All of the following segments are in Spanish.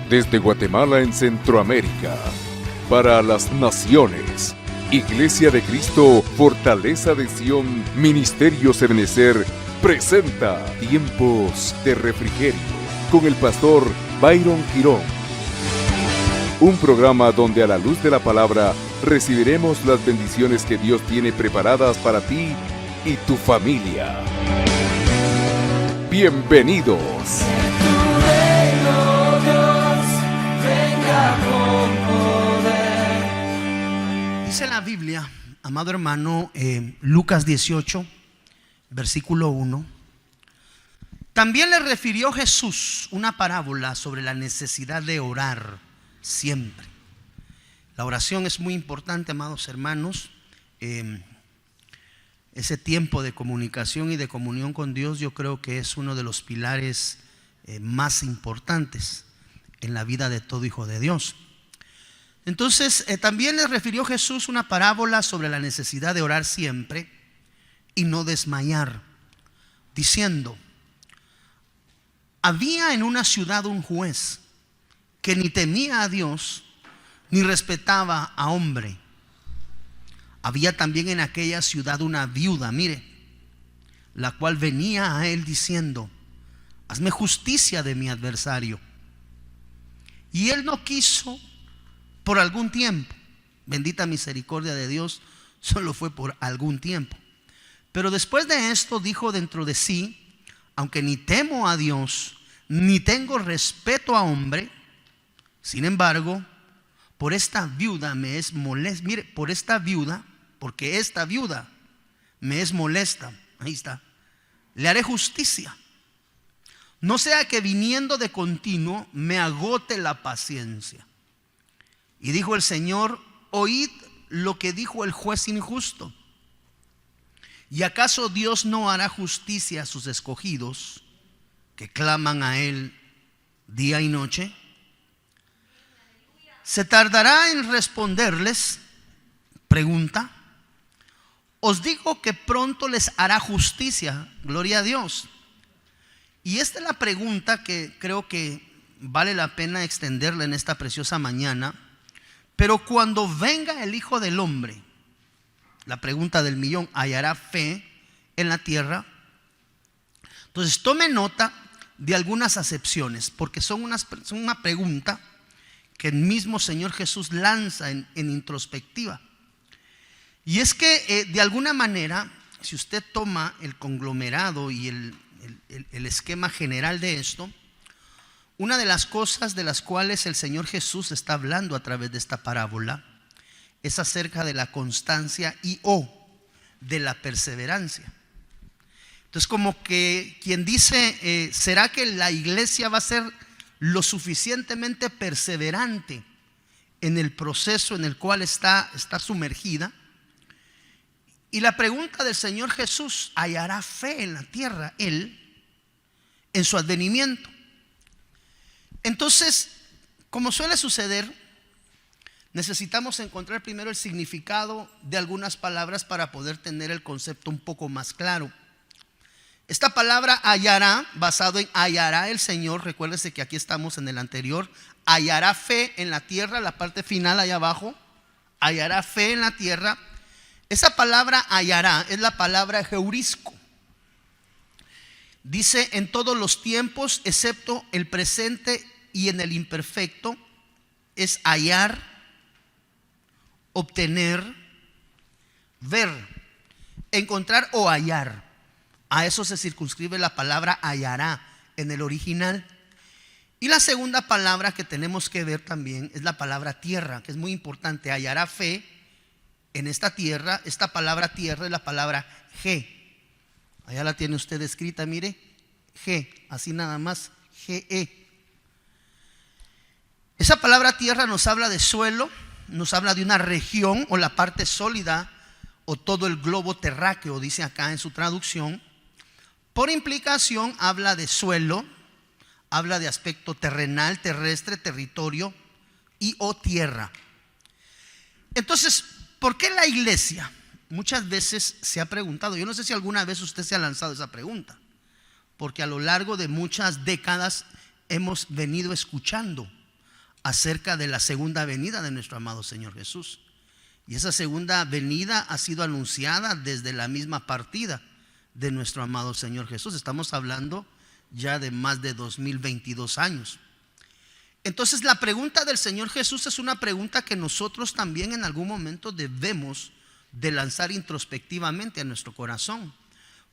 Desde Guatemala en Centroamérica, para las naciones, Iglesia de Cristo, Fortaleza de Sion, Ministerio Ebenecer, presenta Tiempos de Refrigerio, con el pastor Byron Girón. Un programa donde a la luz de la palabra recibiremos las bendiciones que Dios tiene preparadas para ti y tu familia. Bienvenidos. Dice la Biblia, amado hermano, Lucas 18, versículo 1. También le refirió Jesús una parábola sobre la necesidad de orar siempre. La oración es muy importante, amados hermanos. Ese tiempo de comunicación y de comunión con Dios, yo creo que es uno de los pilares más importantes en la vida de todo hijo de Dios. Entonces, también le refirió Jesús una parábola sobre la necesidad de orar siempre y no desmayar, diciendo: había en una ciudad un juez que ni temía a Dios ni respetaba a hombre. Había también en aquella ciudad una viuda, mire, la cual venía a él diciendo: hazme justicia de mi adversario. Y él no quiso por algún tiempo. Bendita misericordia de Dios, solo fue por algún tiempo. Pero después de esto dijo dentro de sí: aunque ni temo a Dios, ni tengo respeto a hombre, sin embargo, por esta viuda me es molesta. Mire, por esta viuda, porque esta viuda me es molesta. Ahí está. Le haré justicia, no sea que viniendo de continuo me agote la paciencia. Y dijo el Señor: oíd lo que dijo el juez injusto. ¿Y acaso Dios no hará justicia a sus escogidos que claman a Él día y noche? ¿Se tardará en responderles? Pregunta. Os digo que pronto les hará justicia. Gloria a Dios. Y esta es la pregunta que creo que vale la pena extenderla en esta preciosa mañana. Pero cuando venga el Hijo del Hombre, la pregunta del millón: ¿hallará fe en la tierra? Entonces tome nota de algunas acepciones, porque son una pregunta que el mismo Señor Jesús lanza en introspectiva. Y es que de alguna manera, si usted toma el conglomerado y el esquema general de esto, una de las cosas de las cuales el Señor Jesús está hablando a través de esta parábola es acerca de la constancia y de la perseverancia. Entonces, como que quien dice: ¿será que la iglesia va a ser lo suficientemente perseverante en el proceso en el cual está sumergida? Y la pregunta del Señor Jesús: ¿hallará fe en la tierra Él en su advenimiento? Entonces, como suele suceder, necesitamos encontrar primero el significado de algunas palabras para poder tener el concepto un poco más claro. Esta palabra hallará, basado en hallará el Señor, recuérdese que aquí estamos en el anterior, hallará fe en la tierra, la parte final allá abajo, hallará fe en la tierra. Esa palabra hallará es la palabra heurisco. Dice: en todos los tiempos, excepto el presente y en el imperfecto, es hallar, obtener, ver, encontrar o hallar. A eso se circunscribe la palabra hallará en el original. Y la segunda palabra que tenemos que ver también es la palabra tierra, que es muy importante. Hallará fe en esta tierra. Esta palabra tierra es la palabra G. Allá la tiene usted escrita, mire, G, así nada más, G-E. Esa palabra tierra nos habla de suelo, nos habla de una región o la parte sólida o todo el globo terráqueo, dice acá en su traducción. Por implicación habla de suelo, habla de aspecto terrenal, terrestre, territorio y o tierra. Entonces, ¿por qué la iglesia? Muchas veces se ha preguntado, yo no sé si alguna vez usted se ha lanzado esa pregunta, porque a lo largo de muchas décadas hemos venido escuchando acerca de la segunda venida de nuestro amado Señor Jesús. Y esa segunda venida ha sido anunciada desde la misma partida de nuestro amado Señor Jesús. Estamos hablando ya de más de 2022 años. Entonces la pregunta del Señor Jesús es una pregunta que nosotros también en algún momento debemos de lanzar introspectivamente a nuestro corazón.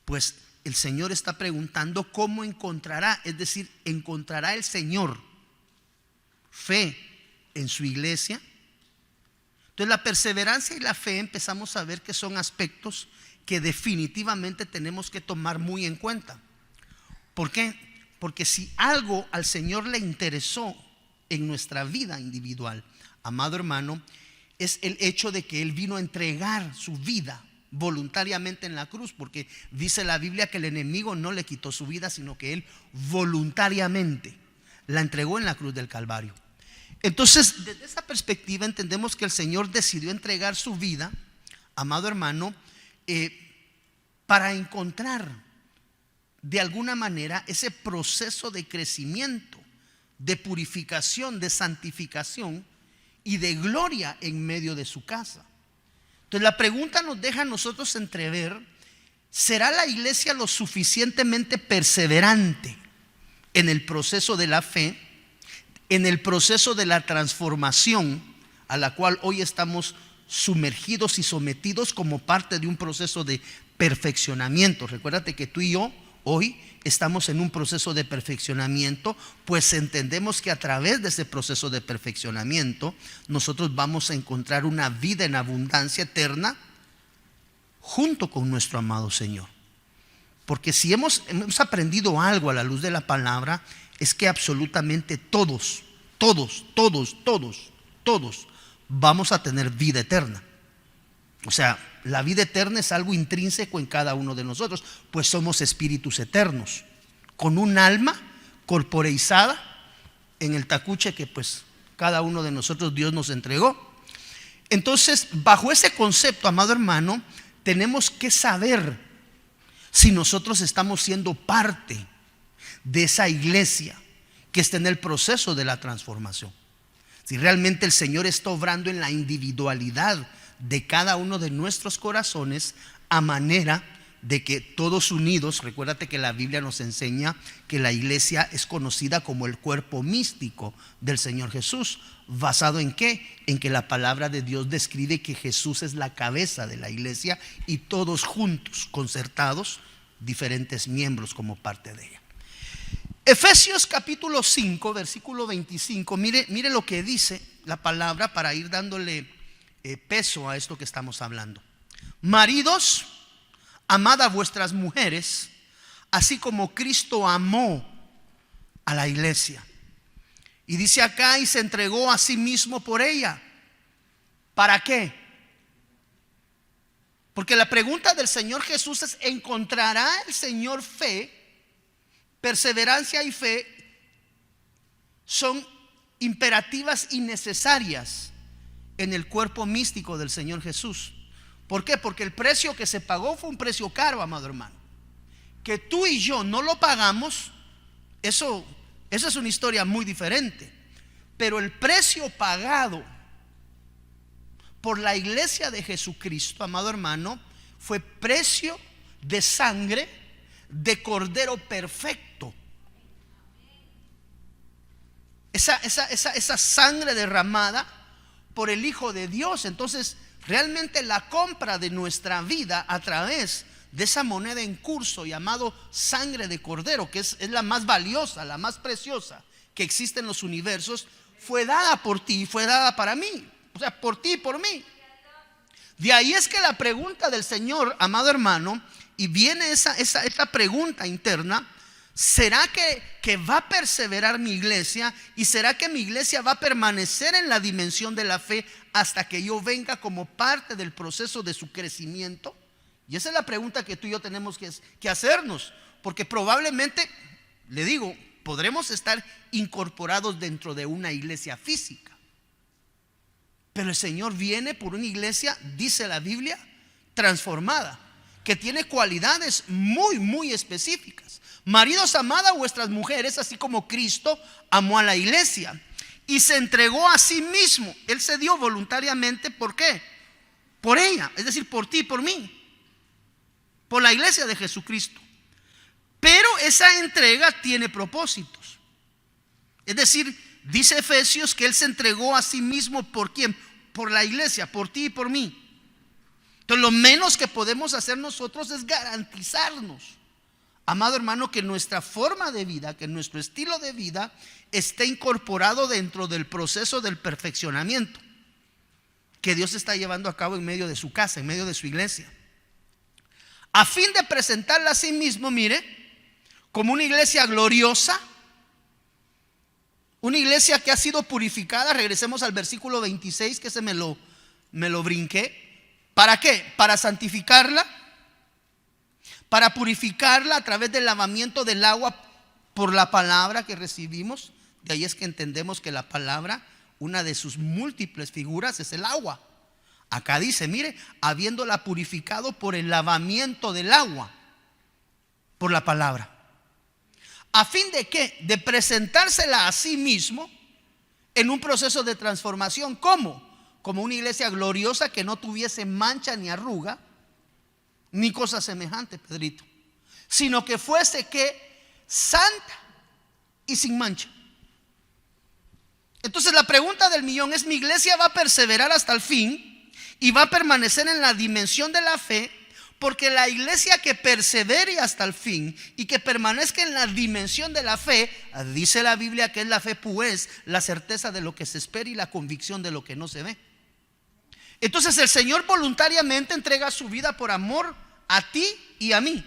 Pues el Señor está preguntando cómo encontrará, es decir, ¿encontrará el Señor fe en su iglesia? Entonces la perseverancia y la fe empezamos a ver que son aspectos que definitivamente tenemos que tomar muy en cuenta. ¿Por qué? Porque si algo al Señor le interesó en nuestra vida individual, amado hermano, es el hecho de que Él vino a entregar su vida voluntariamente en la cruz, porque dice la Biblia que el enemigo no le quitó su vida, sino que Él voluntariamente la entregó en la cruz del Calvario. Entonces, desde esa perspectiva entendemos que el Señor decidió entregar su vida, amado hermano, para encontrar de alguna manera ese proceso de crecimiento, de purificación, de santificación y de gloria en medio de su casa. Entonces la pregunta nos deja a nosotros entrever: ¿será la iglesia lo suficientemente perseverante en el proceso de la fe, en el proceso de la transformación a la cual hoy estamos sumergidos y sometidos como parte de un proceso de perfeccionamiento? Recuérdate que tú y yo hoy estamos en un proceso de perfeccionamiento, pues entendemos que a través de ese proceso de perfeccionamiento nosotros vamos a encontrar una vida en abundancia eterna junto con nuestro amado Señor. Porque si hemos aprendido algo a la luz de la palabra, es que absolutamente todos vamos a tener vida eterna. O sea, la vida eterna es algo intrínseco en cada uno de nosotros, pues somos espíritus eternos, con un alma corporeizada en el tacuche que pues cada uno de nosotros Dios nos entregó. Entonces, bajo ese concepto, amado hermano, tenemos que saber si nosotros estamos siendo parte de esa iglesia que está en el proceso de la transformación. Si realmente el Señor está obrando en la individualidad de cada uno de nuestros corazones, a manera de que todos unidos, recuérdate que la Biblia nos enseña que la iglesia es conocida como el cuerpo místico del Señor Jesús. ¿Basado en qué? En que la palabra de Dios describe que Jesús es la cabeza de la iglesia y todos juntos, concertados, diferentes miembros como parte de ella. Efesios capítulo 5, versículo 25, mire lo que dice la palabra para ir dándole peso a esto que estamos hablando. Maridos, amad a vuestras mujeres, así como Cristo amó a la iglesia. Y dice acá: y se entregó a sí mismo por ella. ¿Para qué? Porque la pregunta del Señor Jesús es: ¿encontrará el Señor fe? Perseverancia y fe son imperativas y necesarias en el cuerpo místico del Señor Jesús. ¿Por qué? Porque el precio que se pagó fue un precio caro, amado hermano. Que tú y yo no lo pagamos, eso es una historia muy diferente. Pero el precio pagado por la iglesia de Jesucristo, amado hermano, fue precio de sangre de cordero perfecto. Esa sangre derramada por el Hijo de Dios. Entonces realmente la compra de nuestra vida a través de esa moneda en curso llamado sangre de cordero, que es la más valiosa, la más preciosa que existe en los universos, fue dada por ti y fue dada para mí. O sea, por ti y por mí. De ahí es que la pregunta del Señor, amado hermano, y viene esa pregunta interna: ¿será que va a perseverar mi iglesia? ¿Y será que mi iglesia va a permanecer en la dimensión de la fe hasta que yo venga como parte del proceso de su crecimiento? Y esa es la pregunta que tú y yo tenemos que hacernos, porque probablemente, le digo, podremos estar incorporados dentro de una iglesia física, pero el Señor viene por una iglesia, dice la Biblia, transformada, que tiene cualidades muy, muy específicas. Maridos, amad a vuestras mujeres, así como Cristo amó a la iglesia. y se entregó a sí mismo. Él se dio voluntariamente. ¿Por qué? Por ella, es decir, por ti y por mí, por la iglesia de Jesucristo. Pero esa entrega tiene propósitos. Es decir, dice Efesios que Él se entregó a sí mismo. ¿Por quién? Por la iglesia, por ti y por mí. Entonces lo menos que podemos hacer nosotros es garantizarnos, amado hermano, que nuestra forma de vida, que nuestro estilo de vida esté incorporado dentro del proceso del perfeccionamiento que Dios está llevando a cabo en medio de su casa, en medio de su iglesia, a fin de presentarla a sí mismo, mire, como una iglesia gloriosa, una iglesia que ha sido purificada. Regresemos al versículo 26, que me lo brinqué. ¿Para qué? Para santificarla, para purificarla a través del lavamiento del agua por la palabra que recibimos. De ahí es que entendemos que la palabra, una de sus múltiples figuras, es el agua. Acá dice, mire, habiéndola purificado por el lavamiento del agua, por la palabra. ¿A fin de qué? De presentársela a sí mismo en un proceso de transformación. ¿Cómo? Como una iglesia gloriosa que no tuviese mancha ni arruga, ni cosa semejante, Pedrito, sino que fuese que santa y sin mancha. Entonces la pregunta del millón es: ¿mi iglesia va a perseverar hasta el fin y va a permanecer en la dimensión de la fe? Porque la iglesia que persevere hasta el fin y que permanezca en la dimensión de la fe, dice la Biblia que es la fe, pues, la certeza de lo que se espera y la convicción de lo que no se ve. Entonces el Señor voluntariamente entrega su vida por amor a ti y a mí.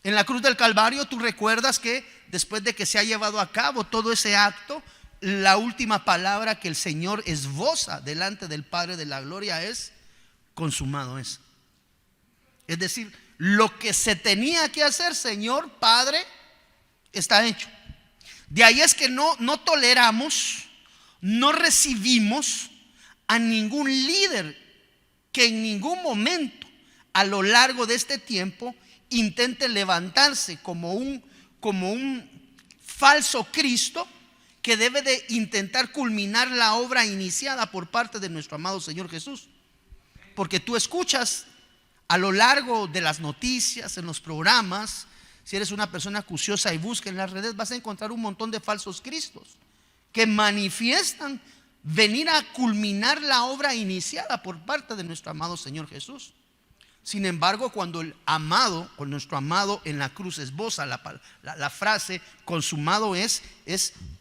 En la cruz del Calvario, tú recuerdas que después de que se ha llevado a cabo todo ese acto, la última palabra que el Señor esboza delante del Padre de la gloria es: consumado es. Es decir, lo que se tenía que hacer, Señor Padre, está hecho. De ahí es que no toleramos, no recibimos a ningún líder que en ningún momento a lo largo de este tiempo intente levantarse como un falso Cristo que debe de intentar culminar la obra iniciada por parte de nuestro amado Señor Jesús. Porque tú escuchas a lo largo de las noticias, en los programas, si eres una persona acuciosa y busca en las redes, vas a encontrar un montón de falsos cristos que manifiestan venir a culminar la obra iniciada por parte de nuestro amado Señor Jesús. Sin embargo, cuando nuestro amado en la cruz esboza la frase consumado es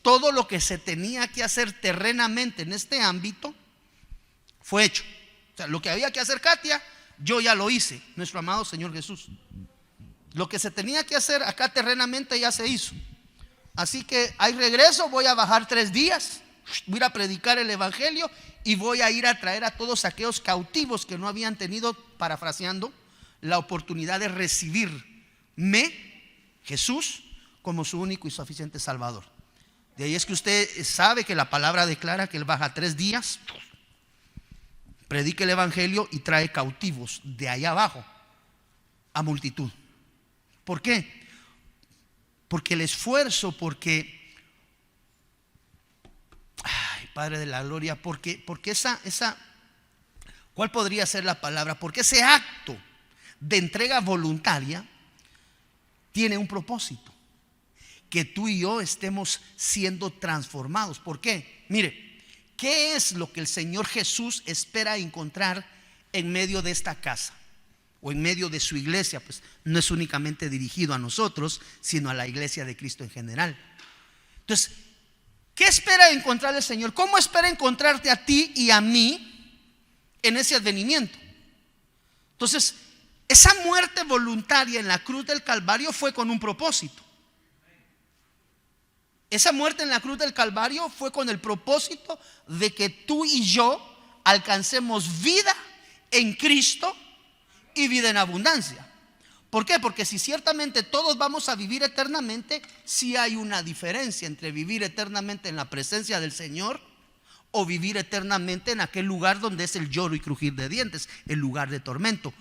todo lo que se tenía que hacer terrenamente en este ámbito fue hecho. O sea, lo que había que hacer, Katia, yo ya lo hice, nuestro amado Señor Jesús. Lo que se tenía que hacer acá terrenamente ya se hizo. Así que hay regreso, voy a bajar 3 días, voy a ir a predicar el evangelio y voy a ir a traer a todos aquellos cautivos que no habían tenido, parafraseando, la oportunidad de recibirme, Jesús, como su único y suficiente Salvador. De ahí es que usted sabe que la palabra declara que Él baja 3 días, predica el evangelio y trae cautivos de allá abajo a multitud. ¿Por qué? Porque el esfuerzo, Padre de la gloria, porque esa, ¿cuál podría ser la palabra? Porque ese acto de entrega voluntaria tiene un propósito: que tú y yo estemos siendo transformados. ¿Por qué? Mire, ¿qué es lo que el Señor Jesús espera encontrar en medio de esta casa o en medio de su iglesia? Pues no es únicamente dirigido a nosotros, sino a la iglesia de Cristo en general. Entonces, ¿qué espera encontrar el Señor? ¿Cómo espera encontrarte a ti y a mí en ese advenimiento? Entonces, esa muerte voluntaria en la cruz del Calvario fue con un propósito. Esa muerte en la cruz del Calvario fue con el propósito de que tú y yo alcancemos vida en Cristo y vida en abundancia. ¿Por qué? Porque si ciertamente todos vamos a vivir eternamente, sí hay una diferencia entre vivir eternamente en la presencia del Señor o vivir eternamente en aquel lugar donde es el lloro y crujir de dientes, el lugar de tormento.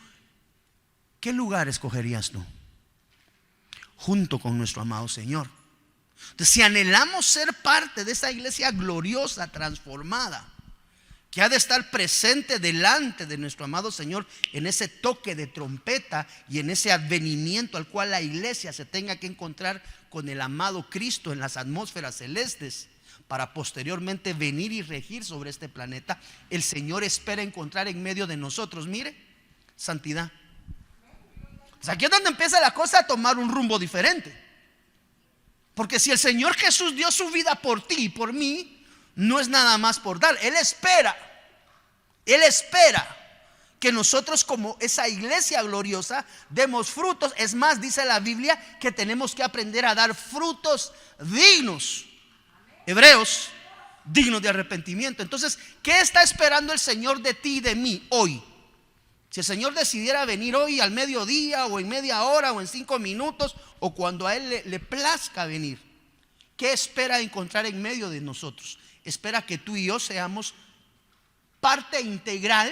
¿Qué lugar escogerías tú? Junto con nuestro amado Señor. Entonces, si anhelamos ser parte de esa iglesia gloriosa, transformada, que ha de estar presente delante de nuestro amado Señor en ese toque de trompeta y en ese advenimiento al cual la iglesia se tenga que encontrar con el amado Cristo en las atmósferas celestes, para posteriormente venir y regir sobre este planeta, el Señor espera encontrar en medio de nosotros, mire, santidad. O sea, aquí es donde empieza la cosa a tomar un rumbo diferente. Porque si el Señor Jesús dio su vida por ti y por mí, no es nada más por dar. Él espera que nosotros, como esa iglesia gloriosa, demos frutos. Es más, dice la Biblia que tenemos que aprender a dar frutos dignos. Hebreos, dignos de arrepentimiento. Entonces, ¿qué está esperando el Señor de ti y de mí hoy? Si el Señor decidiera venir hoy al mediodía, o en media hora, o en 5 minutos, o cuando a Él le plazca venir, ¿qué espera encontrar en medio de nosotros? Espera que tú y yo seamos parte integral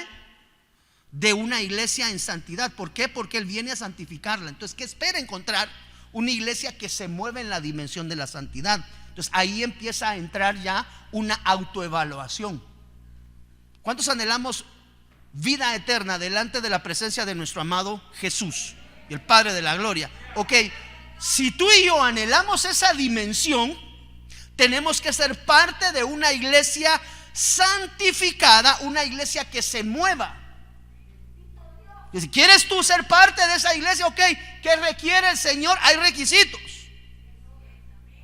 de una iglesia en santidad. ¿Por qué? Porque Él viene a santificarla. Entonces, ¿qué espera encontrar? Una iglesia que se mueve en la dimensión de la santidad. Entonces ahí empieza a entrar ya una autoevaluación. ¿Cuántos anhelamos vida eterna delante de la presencia de nuestro amado Jesús y el Padre de la gloria? Ok, si tú y yo anhelamos esa dimensión, tenemos que ser parte de una iglesia santificada, una iglesia que se mueva. Y si quieres tú ser parte de esa iglesia, ok, ¿qué requiere el Señor? Hay requisitos.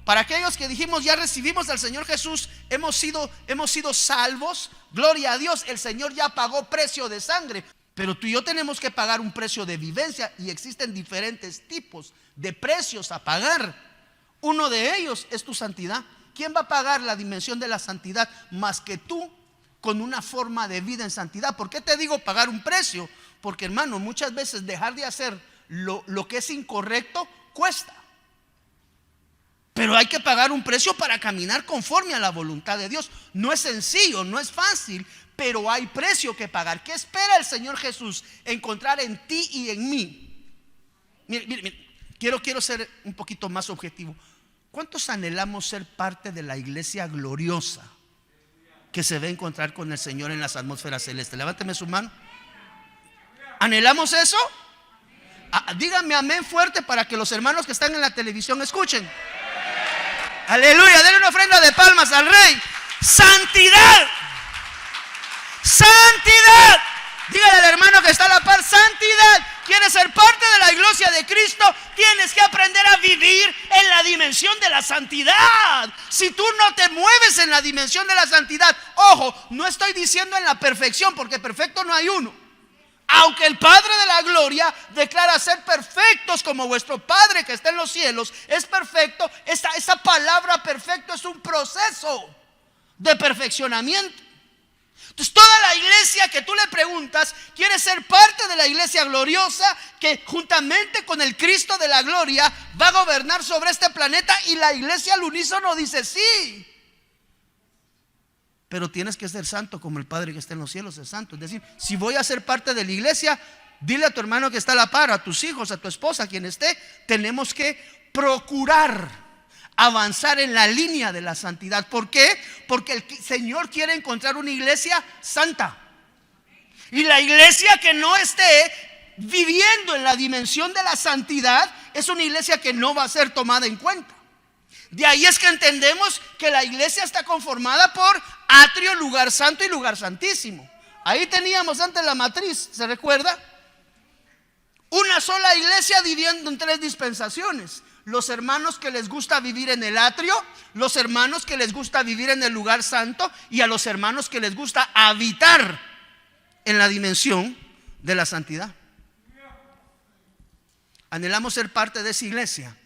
Para aquellos que dijimos ya recibimos al Señor Jesús, hemos sido salvos, gloria a Dios, el Señor ya pagó precio de sangre. Pero tú y yo tenemos que pagar un precio de vivencia, y existen diferentes tipos de precios a pagar. Uno de ellos es tu santidad. ¿Quién va a pagar la dimensión de la santidad más que tú, con una forma de vida en santidad? ¿Por qué te digo pagar un precio? Porque, hermano, muchas veces dejar de hacer lo que es incorrecto cuesta. Pero hay que pagar un precio para caminar conforme a la voluntad de Dios. No es sencillo, no es fácil, pero hay precio que pagar. ¿Qué espera el Señor Jesús encontrar en ti y en mí? Mire, quiero ser un poquito más objetivo. ¿Cuántos anhelamos ser parte de la iglesia gloriosa que se va a encontrar con el Señor en las atmósferas celestes? Levánteme su mano. ¿Anhelamos eso? Díganme amén fuerte para que los hermanos que están en la televisión escuchen. Aleluya, denle una ofrenda de palmas al Rey. Santidad. Santidad. Dígale al hermano que está a la par, santidad. ¿Quieres ser parte de la iglesia de Cristo? Tienes que aprender a vivir en la dimensión de la santidad. Si tú no te mueves en la dimensión de la santidad, ojo, no estoy diciendo en la perfección, porque perfecto no hay uno. Aunque el Padre de la gloria declara ser perfectos como vuestro Padre que está en los cielos es perfecto, esa palabra perfecto es un proceso de perfeccionamiento. Entonces, toda la iglesia que tú le preguntas quiere ser parte de la iglesia gloriosa que juntamente con el Cristo de la gloria va a gobernar sobre este planeta, y la iglesia al unísono dice sí. Pero tienes que ser santo como el Padre que está en los cielos es santo. Es decir, si voy a ser parte de la iglesia, dile a tu hermano que está a la par, a tus hijos, a tu esposa, a quien esté, tenemos que procurar avanzar en la línea de la santidad. ¿Por qué? Porque el Señor quiere encontrar una iglesia santa. Y la iglesia que no esté viviendo en la dimensión de la santidad es una iglesia que no va a ser tomada en cuenta. De ahí es que entendemos que la iglesia está conformada por atrio, lugar santo y lugar santísimo. Ahí teníamos antes la matriz, ¿se recuerda? Una sola iglesia dividiendo en 3 dispensaciones. Los hermanos que les gusta vivir en el atrio, los hermanos que les gusta vivir en el lugar santo, y a los hermanos que les gusta habitar en la dimensión de la santidad. Anhelamos ser parte de esa iglesia.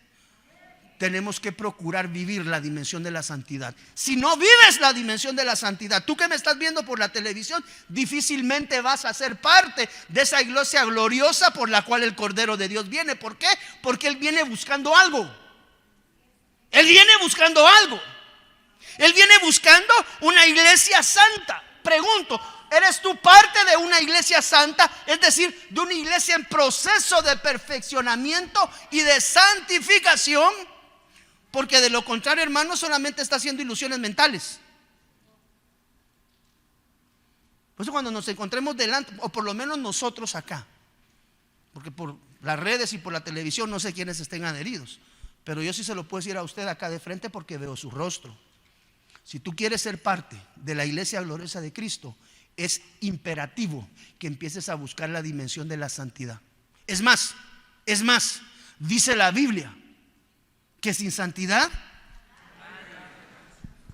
Tenemos que procurar vivir la dimensión de la santidad. Si no vives la dimensión de la santidad, tú que me estás viendo por la televisión, difícilmente vas a ser parte de esa iglesia gloriosa por la cual el Cordero de Dios viene. ¿Por qué? Porque Él viene buscando algo. Él viene buscando algo. Él viene buscando una iglesia santa. Pregunto, ¿eres tú parte de una iglesia santa? Es decir, de una iglesia en proceso de perfeccionamiento y de santificación. Porque de lo contrario, hermano, solamente está haciendo ilusiones mentales. Por eso cuando nos encontremos delante, o por lo menos nosotros acá, porque por las redes y por la televisión no sé quiénes estén adheridos, pero yo sí se lo puedo decir a usted acá de frente porque veo su rostro. Si tú quieres ser parte de la iglesia gloriosa de Cristo, es imperativo que empieces a buscar la dimensión de la santidad. Es más, dice la Biblia que sin santidad,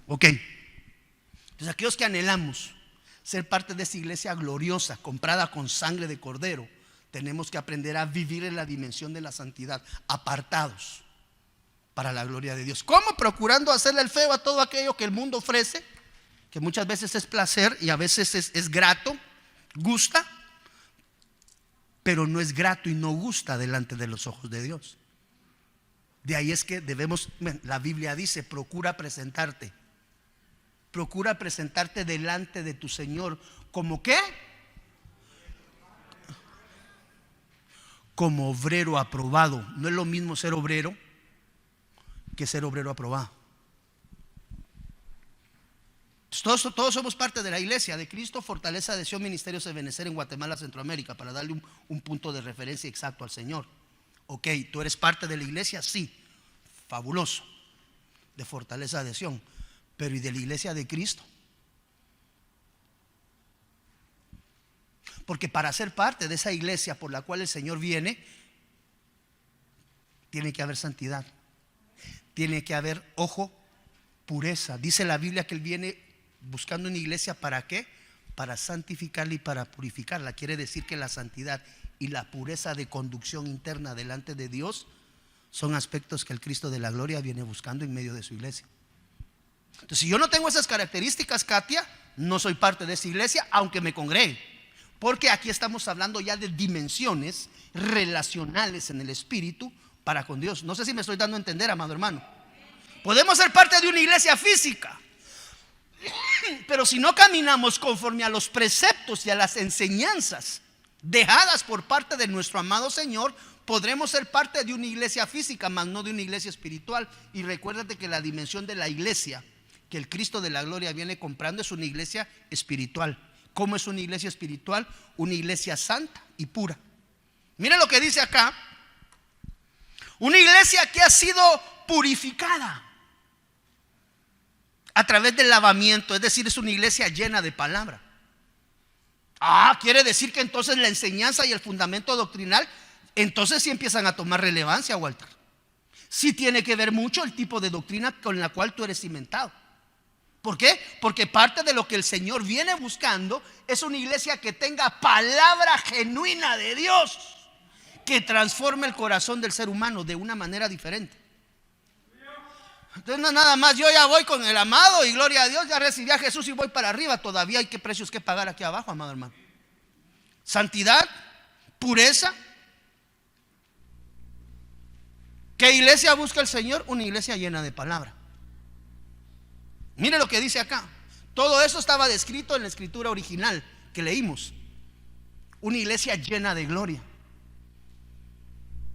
ok. Entonces aquellos que anhelamos ser parte de esa iglesia gloriosa, comprada con sangre de cordero, tenemos que aprender a vivir en la dimensión de la santidad, apartados para la gloria de Dios. ¿Cómo? Procurando hacerle el feo a todo aquello que el mundo ofrece, que muchas veces es placer y a veces es grato, gusta, pero no es grato y no gusta delante de los ojos de Dios. De ahí es que debemos, la Biblia dice, procura presentarte delante de tu Señor. ¿Como qué? Como obrero aprobado. No es lo mismo ser obrero que ser obrero aprobado. Todos somos parte de la iglesia de Cristo, Fortaleza de Sion, Ministerios de Benecer en Guatemala, Centroamérica, para darle un punto de referencia exacto al Señor. Ok, ¿tú eres parte de la iglesia? Sí, fabuloso, de Fortaleza de Sion. Pero ¿y de la iglesia de Cristo? Porque para ser parte de esa iglesia por la cual el Señor viene, tiene que haber santidad, tiene que haber, ojo, pureza. Dice la Biblia que Él viene buscando una iglesia, ¿para qué? Para santificarla y para purificarla. Quiere decir que la santidad y la pureza de conducción interna delante de Dios son aspectos que el Cristo de la gloria viene buscando en medio de su iglesia. Entonces, si yo no tengo esas características, Katia, no soy parte de esa iglesia, aunque me congregue. Porque aquí estamos hablando ya de dimensiones relacionales en el espíritu para con Dios. No sé si me estoy dando a entender, amado hermano. Podemos ser parte de una iglesia física, pero si no caminamos conforme a los preceptos y a las enseñanzas dejadas por parte de nuestro amado Señor, podremos ser parte de una iglesia física, mas no de una iglesia espiritual. Y recuérdate que la dimensión de la iglesia que el Cristo de la gloria viene comprando es una iglesia espiritual. ¿Cómo es una iglesia espiritual? Una iglesia santa y pura. Mira lo que dice acá: una iglesia que ha sido purificada a través del lavamiento, es decir, es una iglesia llena de palabra. Quiere decir que entonces la enseñanza y el fundamento doctrinal, entonces sí empiezan a tomar relevancia, Walter. Sí tiene que ver mucho el tipo de doctrina con la cual tú eres cimentado. ¿Por qué? Porque parte de lo que el Señor viene buscando es una iglesia que tenga palabra genuina de Dios, que transforme el corazón del ser humano de una manera diferente. Entonces no es nada más, yo ya voy con el amado y gloria a Dios, ya recibí a Jesús y voy para arriba. Todavía hay que precios que pagar aquí abajo, amado hermano. Santidad, pureza. ¿Qué iglesia busca el Señor? Una iglesia llena de palabra. Mire lo que dice acá. Todo eso estaba descrito en la escritura original que leímos. Una iglesia llena de gloria,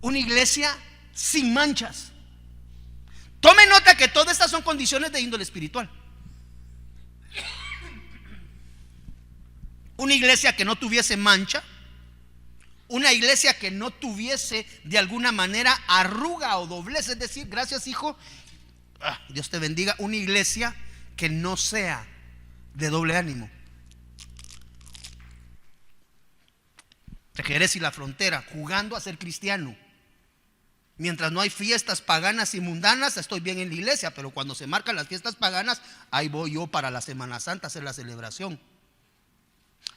una iglesia sin manchas. Tome nota que todas estas son condiciones de índole espiritual. Una iglesia que no tuviese mancha, una iglesia que no tuviese de alguna manera arruga o doblez, es decir, gracias hijo, Dios te bendiga. Una iglesia que no sea de doble ánimo. Jerez y la Frontera, jugando a ser cristiano. Mientras no hay fiestas paganas y mundanas, estoy bien en la iglesia, pero cuando se marcan las fiestas paganas, ahí voy yo para la Semana Santa a hacer la celebración.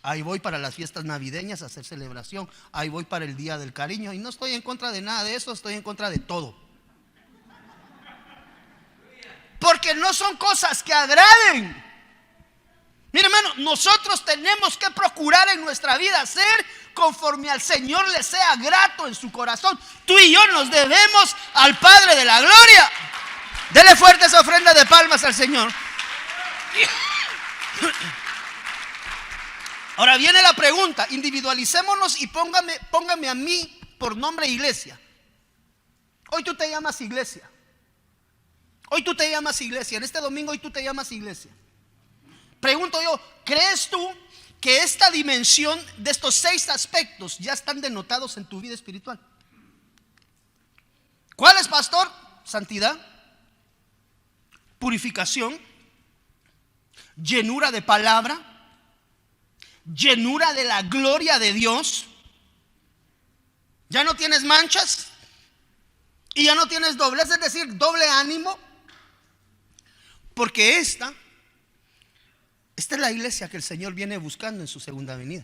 Ahí voy para las fiestas navideñas a hacer celebración. Ahí voy para el Día del Cariño. Y no estoy en contra de nada de eso, estoy en contra de todo. Porque no son cosas que agraden. Mire, hermano, nosotros tenemos que procurar en nuestra vida ser conforme al Señor le sea grato en su corazón. Tú y yo nos debemos al Padre de la gloria. Dele fuerte esa ofrenda de palmas al Señor. Ahora viene la pregunta, individualicémonos y póngame a mí por nombre iglesia. Hoy tú te llamas iglesia. Hoy tú te llamas iglesia, en este domingo hoy tú te llamas iglesia. Pregunto yo, ¿crees tú que esta dimensión de estos 6 aspectos ya están denotados en tu vida espiritual? ¿Cuál es, pastor? Santidad, purificación, llenura de palabra, llenura de la gloria de Dios. Ya no tienes manchas y ya no tienes doblez, es decir, doble ánimo. Porque esta es la iglesia que el Señor viene buscando en su segunda venida.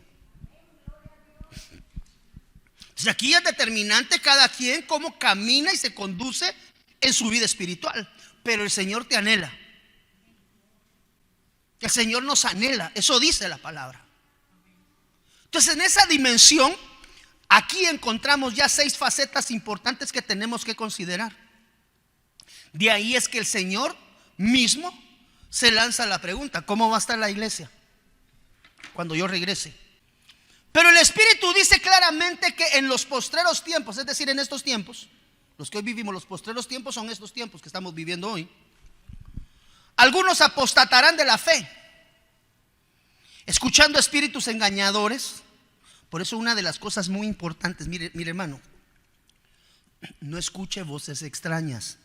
Entonces aquí es determinante cada quien cómo camina y se conduce en su vida espiritual. Pero el Señor te anhela. El Señor nos anhela. Eso dice la palabra. Entonces en esa dimensión, aquí encontramos ya 6 facetas importantes que tenemos que considerar. De ahí es que el Señor mismo se lanza la pregunta: ¿cómo va a estar la iglesia cuando yo regrese? Pero el Espíritu dice claramente que en los postreros tiempos, es decir, en estos tiempos, los que hoy vivimos, los postreros tiempos son estos tiempos que estamos viviendo hoy. Algunos apostatarán de la fe, escuchando espíritus engañadores. Por eso una de las cosas muy importantes, mire hermano, no escuche voces extrañas.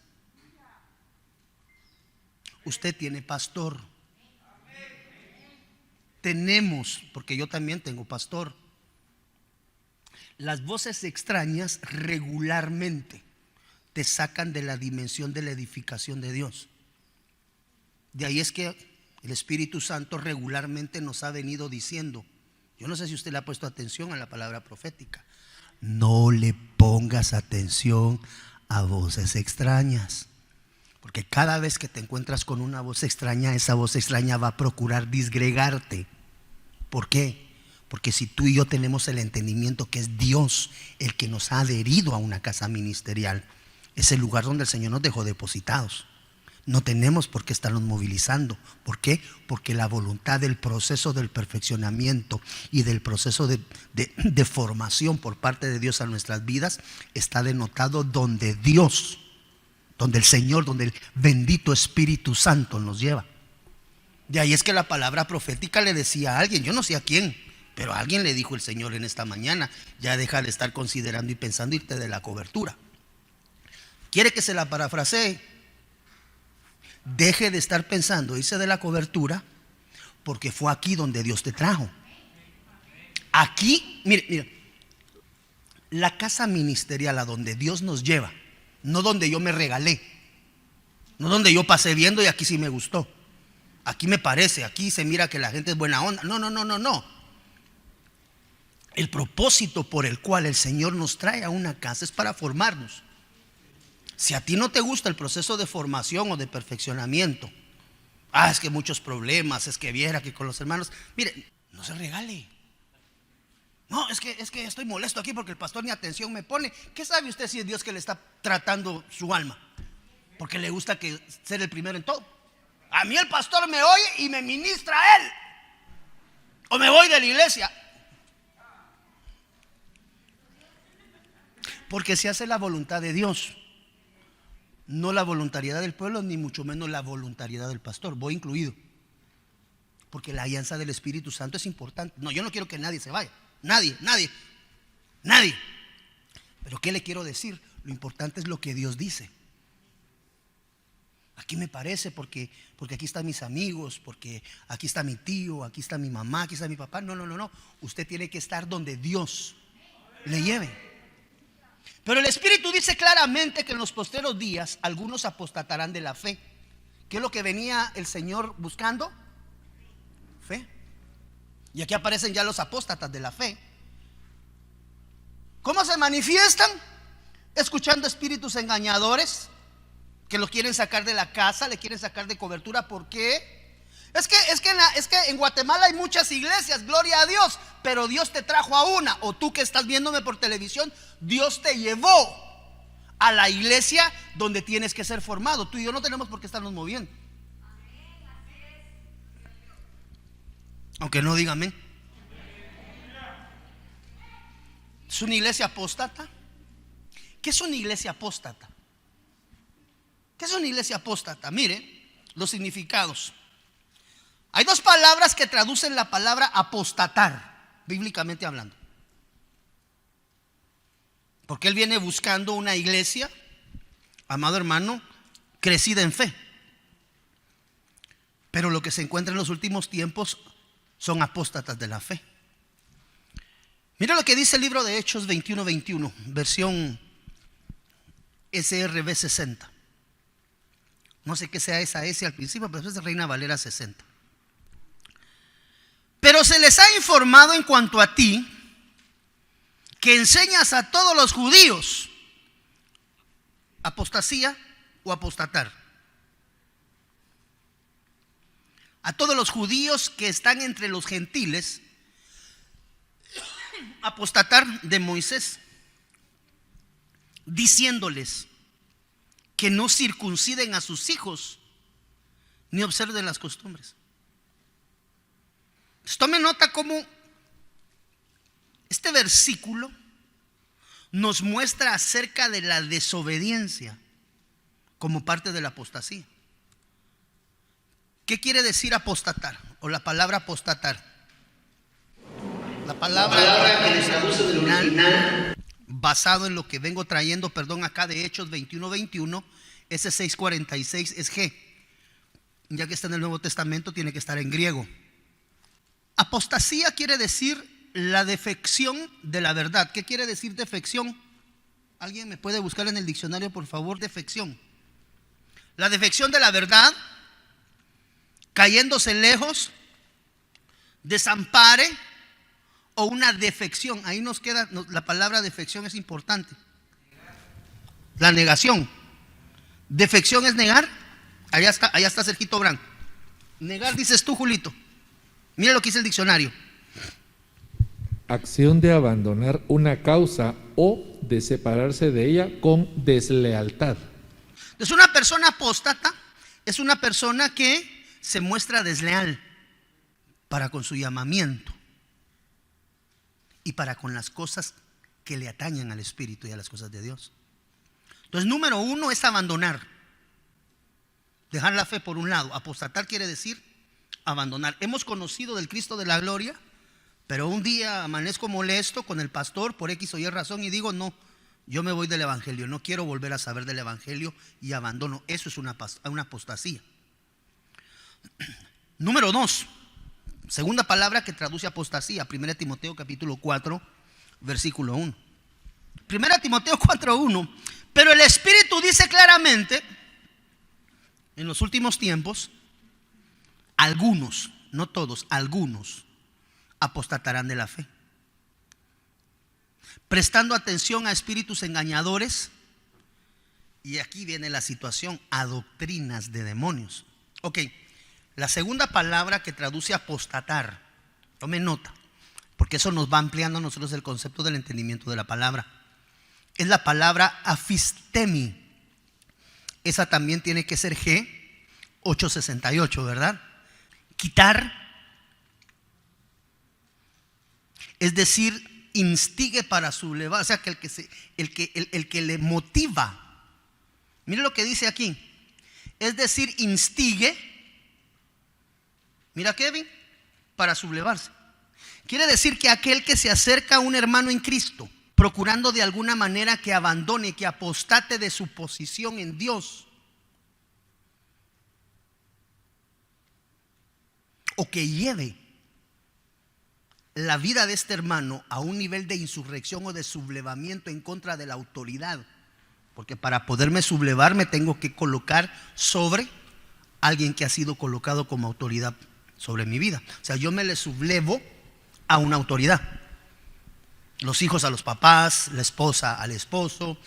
Usted tiene pastor. Tenemos, porque yo también tengo pastor. Las voces extrañas regularmente te sacan de la dimensión de la edificación de Dios. De ahí es que el Espíritu Santo regularmente nos ha venido diciendo, yo no sé si usted le ha puesto atención a la palabra profética, no le pongas atención a voces extrañas. Porque cada vez que te encuentras con una voz extraña, esa voz extraña va a procurar disgregarte. ¿Por qué? Porque si tú y yo tenemos el entendimiento que es Dios el que nos ha adherido a una casa ministerial, es el lugar donde el Señor nos dejó depositados. No tenemos por qué estarnos movilizando. ¿Por qué? Porque la voluntad del proceso del perfeccionamiento y del proceso de formación por parte de Dios a nuestras vidas está denotado donde Dios, donde el Señor, donde el bendito Espíritu Santo nos lleva. De ahí es que la palabra profética le decía a alguien, yo no sé a quién, pero a alguien le dijo el Señor en esta mañana: ya deja de estar considerando y pensando irte de la cobertura. ¿Quiere que se la parafrasee? Deje de estar pensando irse de la cobertura, porque fue aquí donde Dios te trajo. Aquí, mire, la casa ministerial a donde Dios nos lleva, no donde yo me regalé, no donde yo pasé viendo y aquí sí me gustó, aquí me parece, aquí se mira que la gente es buena onda. No. El propósito por el cual el Señor nos trae a una casa es para formarnos. Si a ti no te gusta el proceso de formación o de perfeccionamiento, es que muchos problemas, es que viera que con los hermanos, mire, no se regale. No, es que estoy molesto aquí porque el pastor ni atención me pone. ¿Qué sabe usted si es Dios que le está tratando su alma? Porque le gusta ser el primero en todo. A mí el pastor me oye y me ministra a él. O me voy de la iglesia. Porque se hace la voluntad de Dios, no la voluntariedad del pueblo, ni mucho menos la voluntariedad del pastor. Voy incluido. Porque la alianza del Espíritu Santo es importante. No, yo no quiero que nadie se vaya. Nadie. Pero ¿qué le quiero decir? Lo importante es lo que Dios dice. Aquí me parece porque aquí están mis amigos, porque aquí está mi tío, aquí está mi mamá, aquí está mi papá. No. Usted tiene que estar donde Dios le lleve. Pero el Espíritu dice claramente que en los postreros días algunos apostatarán de la fe. ¿Qué es lo que venía el Señor buscando? Fe. Y aquí aparecen ya los apóstatas de la fe. ¿Cómo se manifiestan? Escuchando espíritus engañadores que lo quieren sacar de la casa, le quieren sacar de cobertura. ¿Por qué? Es que en Guatemala hay muchas iglesias, gloria a Dios, pero Dios te trajo a una. O tú que estás viéndome por televisión, Dios te llevó a la iglesia donde tienes que ser formado. Tú y yo no tenemos por qué estarnos moviendo. Aunque no diga amén. ¿Es una iglesia apóstata? ¿Qué es una iglesia apóstata? ¿Qué es una iglesia apóstata? Mire los significados. Hay dos palabras que traducen la palabra apostatar, bíblicamente hablando. Porque él viene buscando una iglesia, amado hermano, crecida en fe. Pero lo que se encuentra en los últimos tiempos son apóstatas de la fe. Mira lo que dice el libro de Hechos 21:21, versión SRB 60. No sé qué sea esa S al principio, pero es de Reina Valera 60. Pero se les ha informado en cuanto a ti, que enseñas a todos los judíos apostasía o apostatar. A todos los judíos que están entre los gentiles, apostatar de Moisés, diciéndoles que no circunciden a sus hijos ni observen las costumbres. Entonces, tome nota cómo este versículo nos muestra acerca de la desobediencia como parte de la apostasía. ¿Qué quiere decir apostatar? O la palabra apostatar. La palabra que se traduce del original, basado en lo que vengo trayendo, acá de Hechos 21:21, ese 6:46 es G. Ya que está en el Nuevo Testamento, tiene que estar en griego. Apostasía quiere decir la defección de la verdad. ¿Qué quiere decir defección? ¿Alguien me puede buscar en el diccionario, por favor? Defección. La defección de la verdad, cayéndose lejos, desampare o una defección. Ahí nos queda, la palabra defección es importante. La negación. Defección es negar. Allá está Sergito Brand. Negar, dices tú, Julito. Mira lo que dice el diccionario. Acción de abandonar una causa o de separarse de ella con deslealtad. Entonces, una persona apóstata es una persona que se muestra desleal para con su llamamiento y para con las cosas que le atañen al Espíritu y a las cosas de Dios. Entonces, número uno es abandonar, dejar la fe por un lado. Apostatar quiere decir abandonar. Hemos conocido del Cristo de la gloria, pero un día amanezco molesto con el pastor por X o Y razón y digo, no, yo me voy del evangelio, no quiero volver a saber del evangelio y abandono. Eso es una apostasía. Número 2, segunda palabra que traduce apostasía, 1 Timoteo capítulo 4, versículo 1. 1 Timoteo 4:1. Pero el Espíritu dice claramente, en los últimos tiempos, algunos, no todos, algunos apostatarán de la fe, prestando atención a espíritus engañadores. Y aquí viene la situación, a doctrinas de demonios. Ok, la segunda palabra que traduce apostatar, tome nota, porque eso nos va ampliando a nosotros el concepto del entendimiento de la palabra. Es la palabra afistemi. Esa también tiene que ser G 868, ¿verdad? Quitar, es decir, instigue para sublevar, o sea, que el que le motiva. Mire lo que dice aquí, es decir, instigue, mira Kevin, para sublevarse. Quiere decir que aquel que se acerca a un hermano en Cristo, procurando de alguna manera que abandone, que apostate de su posición en Dios, o que lleve la vida de este hermano a un nivel de insurrección o de sublevamiento en contra de la autoridad, porque para poderme sublevar me tengo que colocar sobre alguien que ha sido colocado como autoridad sobre mi vida. O sea, yo me le sublevo a una autoridad. Los hijos a los papás, la esposa al esposo,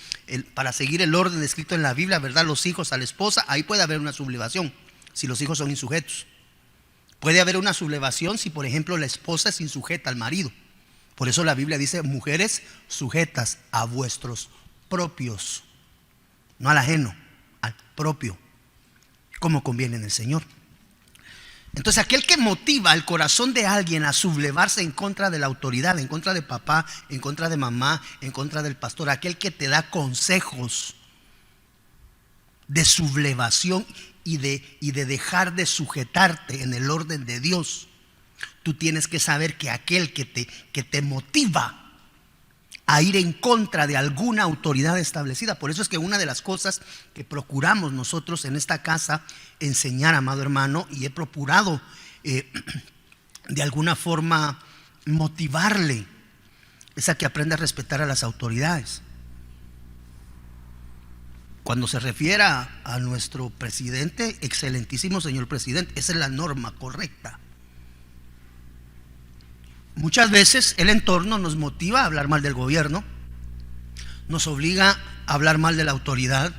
para seguir el orden escrito en la Biblia, ¿verdad? Los hijos a la esposa, ahí puede haber una sublevación si los hijos son insujetos. Puede haber una sublevación si, por ejemplo, la esposa es insujeta al marido. Por eso la Biblia dice, mujeres sujetas a vuestros propios, no al ajeno, al propio, como conviene en el Señor. Entonces, aquel que motiva el corazón de alguien a sublevarse en contra de la autoridad, en contra de papá, en contra de mamá, en contra del pastor, aquel que te da consejos de sublevación y de dejar de sujetarte en el orden de Dios. Tú tienes que saber que aquel que te motiva a ir en contra de alguna autoridad establecida. Por eso es que una de las cosas que procuramos nosotros en esta casa enseñar, amado hermano, y he procurado de alguna forma motivarle, es a que aprenda a respetar a las autoridades. Cuando se refiere a nuestro presidente, excelentísimo señor presidente, esa es la norma correcta. Muchas veces el entorno nos motiva a hablar mal del gobierno, nos obliga a hablar mal de la autoridad,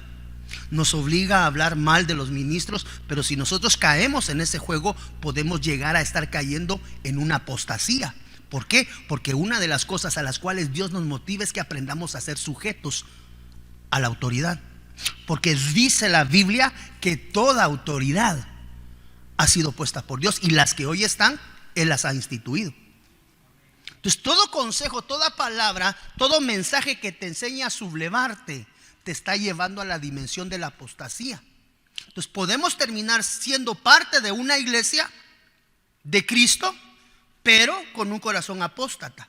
nos obliga a hablar mal de los ministros, pero si nosotros caemos en ese juego, podemos llegar a estar cayendo en una apostasía. ¿Por qué? Porque una de las cosas a las cuales Dios nos motiva es que aprendamos a ser sujetos a la autoridad. Porque dice la Biblia que toda autoridad ha sido puesta por Dios, y las que hoy están, Él las ha instituido. Entonces, todo consejo, toda palabra, todo mensaje que te enseña a sublevarte, te está llevando a la dimensión de la apostasía. Entonces, podemos terminar siendo parte de una iglesia de Cristo, pero con un corazón apóstata.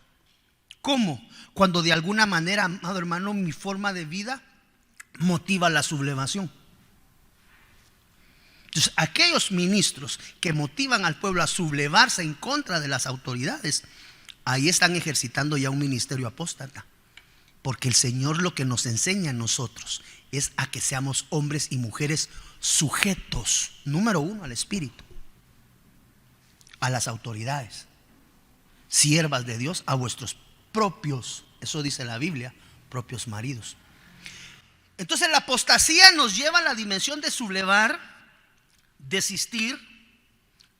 ¿Cómo? Cuando de alguna manera, amado hermano, mi forma de vida motiva la sublevación. Entonces, aquellos ministros que motivan al pueblo a sublevarse en contra de las autoridades, ahí están ejercitando ya un ministerio apóstata. Porque el Señor lo que nos enseña a nosotros es a que seamos hombres y mujeres sujetos, número uno, al Espíritu, a las autoridades, siervas de Dios, a vuestros propios, eso dice la Biblia, propios maridos. Entonces la apostasía nos lleva a la dimensión de sublevar, desistir,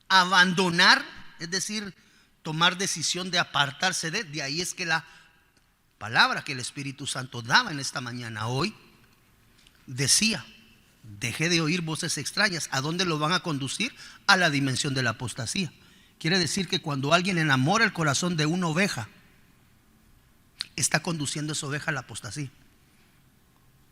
abandonar, es decir, tomar decisión de apartarse de ahí es que la palabra que el Espíritu Santo daba en esta mañana hoy decía: deje de oír voces extrañas. ¿A dónde lo van a conducir? A la dimensión de la apostasía. Quiere decir que cuando alguien enamora el corazón de una oveja, está conduciendo a esa oveja a la apostasía.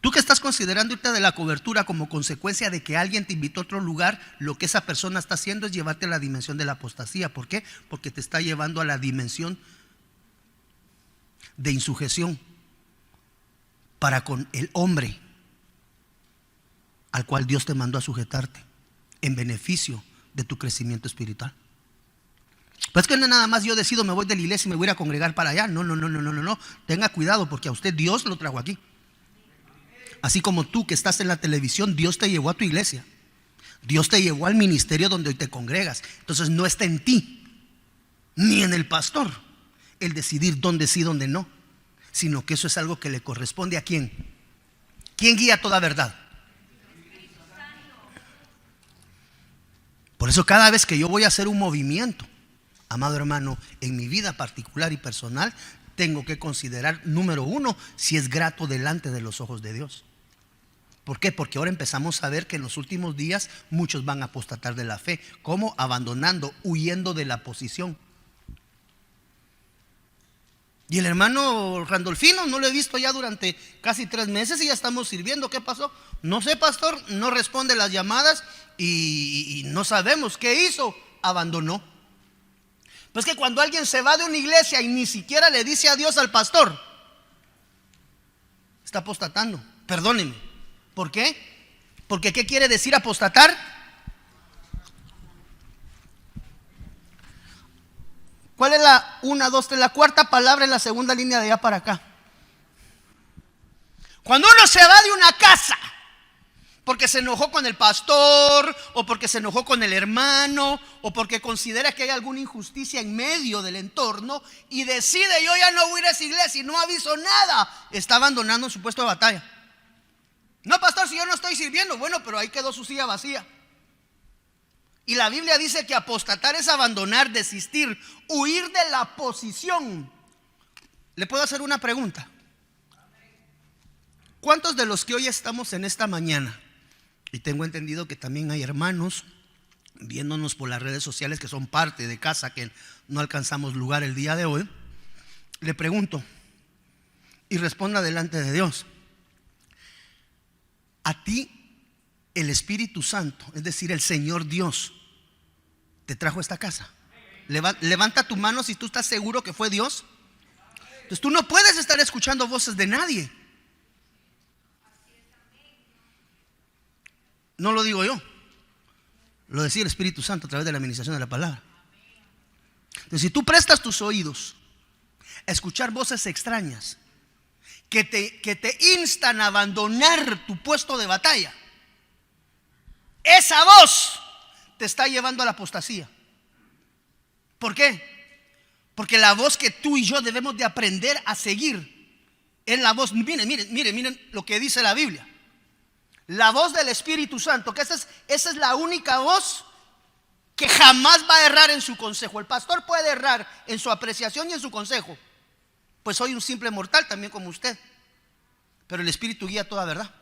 Tú que estás considerando irte de la cobertura como consecuencia de que alguien te invitó a otro lugar, lo que esa persona está haciendo es llevarte a la dimensión de la apostasía. ¿Por qué? Porque te está llevando a la dimensión de insujeción para con el hombre al cual Dios te mandó a sujetarte en beneficio de tu crecimiento espiritual. Pues que no es nada más yo decido, me voy de la iglesia y me voy a ir a congregar para allá. No. Tenga cuidado, porque a usted Dios lo trajo aquí. Así como tú que estás en la televisión, Dios te llevó a tu iglesia. Dios te llevó al ministerio donde hoy te congregas. Entonces no está en ti, ni en el pastor, el decidir dónde sí, dónde no, sino que eso es algo que le corresponde a ¿quién? ¿Quién guía toda verdad? Por eso cada vez que yo voy a hacer un movimiento, amado hermano, en mi vida particular y personal, tengo que considerar, número uno, si es grato delante de los ojos de Dios. ¿Por qué? Porque ahora empezamos a ver que en los últimos días muchos van a apostatar de la fe. ¿Cómo? Abandonando, huyendo de la posición. Y el hermano Randolfino no lo he visto ya durante casi 3 meses y ya estamos sirviendo. ¿Qué pasó? No sé, pastor, no responde las llamadas y no sabemos qué hizo. Abandonó. Pues que cuando alguien se va de una iglesia y ni siquiera le dice adiós al pastor, está apostatando. Perdónenme. ¿Por qué? Porque ¿qué quiere decir apostatar? ¿Cuál es la 1, 2, 3, la cuarta palabra en la segunda línea de allá para acá? Cuando uno se va de una casa porque se enojó con el pastor, o porque se enojó con el hermano, o porque considera que hay alguna injusticia en medio del entorno y decide: yo ya no voy a ir a esa iglesia y no aviso nada, está abandonando su puesto de batalla. No, pastor, si yo no estoy sirviendo. Bueno, pero ahí quedó su silla vacía. Y la Biblia dice que apostatar es abandonar, desistir, huir de la posición. ¿Le puedo hacer una pregunta? ¿Cuántos de los que hoy estamos en esta mañana, y tengo entendido que también hay hermanos viéndonos por las redes sociales que son parte de casa, que no alcanzamos lugar el día de hoy, le pregunto y responda delante de Dios: ¿a ti el Espíritu Santo, es decir, el Señor Dios, te trajo a esta casa? Levanta tu mano si tú estás seguro que fue Dios. Entonces tú no puedes estar escuchando voces de nadie. No lo digo yo, lo decía el Espíritu Santo a través de la administración de la palabra. Entonces, si tú prestas tus oídos a escuchar voces extrañas que te instan a abandonar tu puesto de batalla, esa voz te está llevando a la apostasía. ¿Por qué? Porque la voz que tú y yo debemos de aprender a seguir es la voz. Miren lo que dice la Biblia. La voz del Espíritu Santo, que esa es la única voz que jamás va a errar en su consejo. El pastor puede errar en su apreciación y en su consejo, pues soy un simple mortal también como usted, pero el Espíritu guía toda verdad.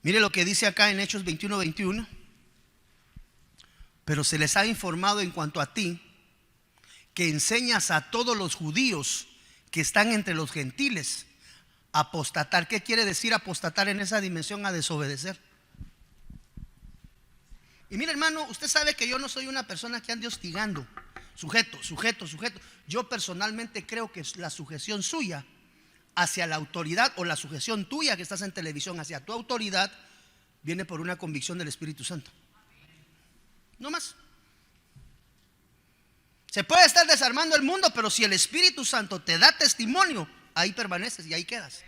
Mire lo que dice acá en Hechos 21:21. Pero se les ha informado en cuanto a ti, que enseñas a todos los judíos que están entre los gentiles apostatar. ¿Qué quiere decir apostatar en esa dimensión? A desobedecer. Y mire, hermano, usted sabe que yo no soy una persona que ande hostigando. Sujeto. Yo personalmente creo que la sujeción suya hacia la autoridad, o la sujeción tuya que estás en televisión hacia tu autoridad, viene por una convicción del Espíritu Santo. No más. Se puede estar desarmando el mundo, pero si el Espíritu Santo te da testimonio, ahí permaneces y ahí quedas.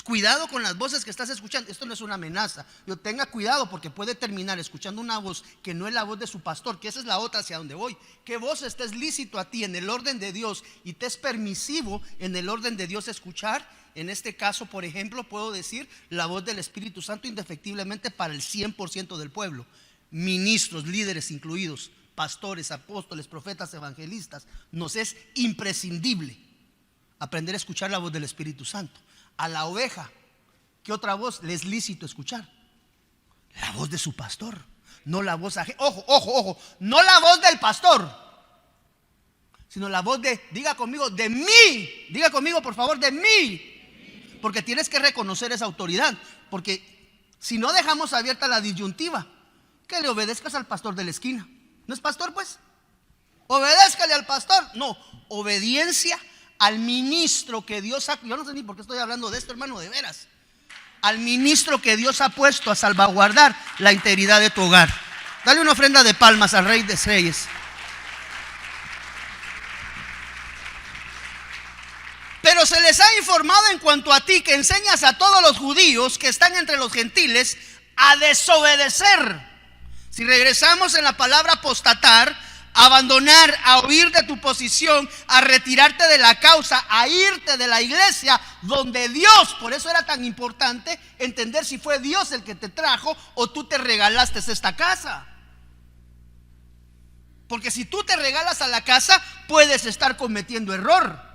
Cuidado con las voces que estás escuchando. Esto no es una amenaza. Yo tenga cuidado, porque puede terminar escuchando una voz que no es la voz de su pastor, que esa es la otra hacia donde voy. ¿Qué voz te es lícito a ti en el orden de Dios y te es permisivo en el orden de Dios escuchar? En este caso, por ejemplo, puedo decir la voz del Espíritu Santo indefectiblemente para el 100% del pueblo. Ministros, líderes incluidos, pastores, apóstoles, profetas, evangelistas. Nos es imprescindible aprender a escuchar la voz del Espíritu Santo. A la oveja, ¿qué otra voz le es lícito escuchar? La voz de su pastor, no la voz ajena. Ojo, no la voz del pastor, sino la voz de, diga conmigo, de mí. Diga conmigo, por favor, de mí. Porque tienes que reconocer esa autoridad. Porque si no, dejamos abierta la disyuntiva, que le obedezcas al pastor de la esquina. ¿No es pastor, pues? Obedézcale al pastor. No, obediencia al ministro que Dios ha... Yo no sé ni por qué estoy hablando de esto, hermano, de veras. Al ministro que Dios ha puesto a salvaguardar la integridad de tu hogar. Dale una ofrenda de palmas al Rey de Reyes. Pero se les ha informado en cuanto a ti, que enseñas a todos los judíos que están entre los gentiles a desobedecer. Si regresamos en la palabra apostatar, abandonar, a huir de tu posición, a retirarte de la causa, a irte de la iglesia donde Dios. Por eso era tan importante entender si fue Dios el que te trajo o tú te regalaste esta casa. Porque si tú te regalas a la casa, puedes estar cometiendo error.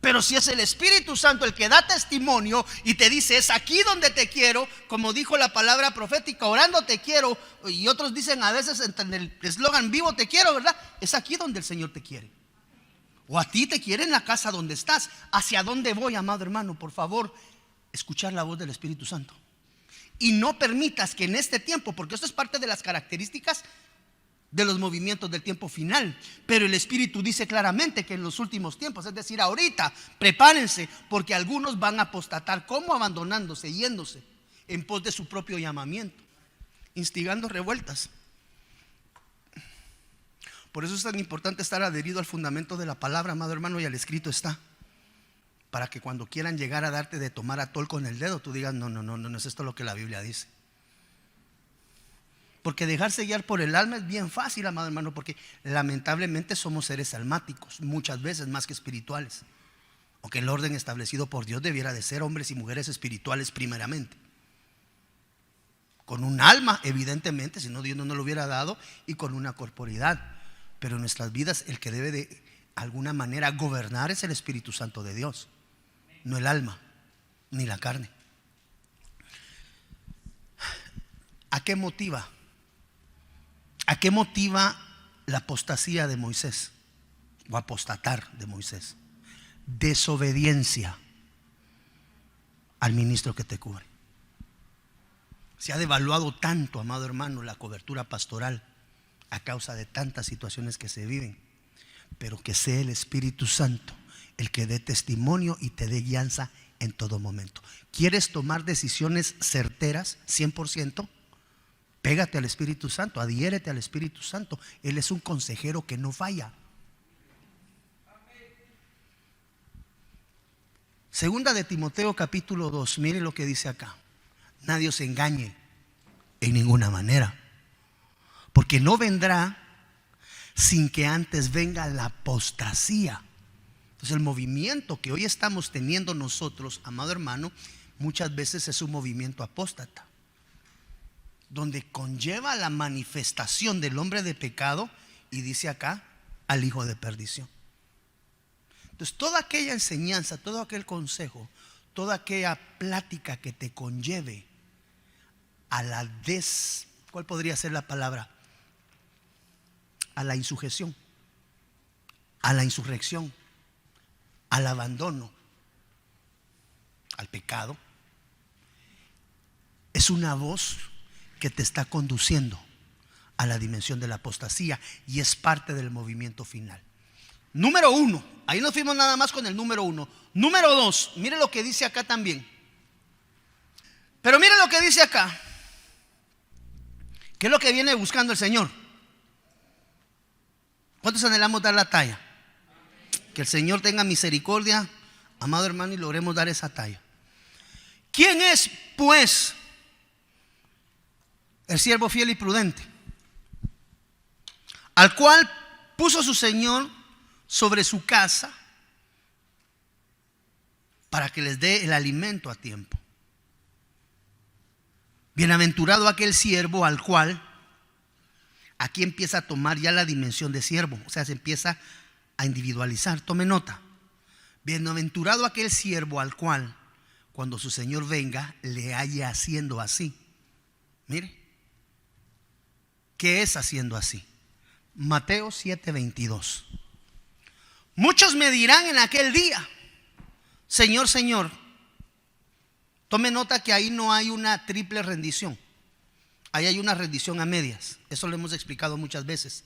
Pero si es el Espíritu Santo el que da testimonio y te dice, es aquí donde te quiero, como dijo la palabra profética, orando te quiero, y otros dicen a veces en el eslogan, vivo te quiero, ¿verdad? Es aquí donde el Señor te quiere. O a ti te quiere en la casa donde estás. ¿Hacia dónde voy, amado hermano? Por favor, escuchar la voz del Espíritu Santo. Y no permitas que en este tiempo, porque esto es parte de las características de los movimientos del tiempo final, pero el Espíritu dice claramente que en los últimos tiempos, es decir, ahorita, prepárense, porque algunos van a apostatar. ¿Cómo? Abandonándose, yéndose en pos de su propio llamamiento, instigando revueltas. Por eso es tan importante estar adherido al fundamento de la palabra, amado hermano, y al escrito está, para que cuando quieran llegar a darte de tomar atol con el dedo, tú digas, no es esto lo que la Biblia dice. Porque dejarse guiar por el alma es bien fácil, amado hermano, porque lamentablemente somos seres almáticos, muchas veces más que espirituales. Aunque el orden establecido por Dios debiera de ser hombres y mujeres espirituales primeramente, con un alma, evidentemente, si no Dios no nos lo hubiera dado, y con una corporidad. Pero en nuestras vidas el que debe de alguna manera gobernar es el Espíritu Santo de Dios, no el alma ni la carne. ¿A qué motiva? ¿A qué motiva la apostasía de Moisés? o apostatar de Moisés. Desobediencia al ministro que te cubre. Se ha devaluado tanto, amado hermano, la cobertura pastoral a causa de tantas situaciones que se viven, pero que sea el Espíritu Santo el que dé testimonio y te dé guianza en todo momento. ¿Quieres tomar decisiones certeras 100%? Pégate al Espíritu Santo, adhiérete al Espíritu Santo. Él es un consejero que no falla. Segunda de Timoteo capítulo 2, mire lo que dice acá. Nadie os engañe en ninguna manera, porque no vendrá sin que antes venga la apostasía. Entonces el movimiento que hoy estamos teniendo nosotros, amado hermano, muchas veces es un movimiento apóstata, donde conlleva la manifestación del hombre de pecado y dice acá al hijo de perdición. Entonces toda aquella enseñanza, todo aquel consejo, toda aquella plática que te conlleve a la ¿cuál podría ser la palabra? A la insujeción, a la insurrección, al abandono, al pecado, es una voz que te está conduciendo a la dimensión de la apostasía y es parte del movimiento final. Número 1, ahí nos fuimos nada más con el número 1. Número 2, mire lo que dice acá también. Pero mire lo que dice acá. ¿Qué es lo que viene buscando el Señor? ¿Cuántos anhelamos dar la talla? Que el Señor tenga misericordia, amado hermano, y logremos dar esa talla. ¿Quién es, pues, el siervo fiel y prudente, al cual puso su Señor sobre su casa para que les dé el alimento a tiempo? Bienaventurado aquel siervo al cual, aquí empieza a tomar ya la dimensión de siervo, o sea, se empieza a individualizar. Tome nota. Bienaventurado aquel siervo al cual, cuando su Señor venga, le haya haciendo así. Mire, ¿qué es haciendo así? Mateo 7:22. Muchos me dirán en aquel día: Señor, Señor. Tome nota que ahí no hay una triple rendición. Ahí hay una rendición a medias. Eso lo hemos explicado muchas veces.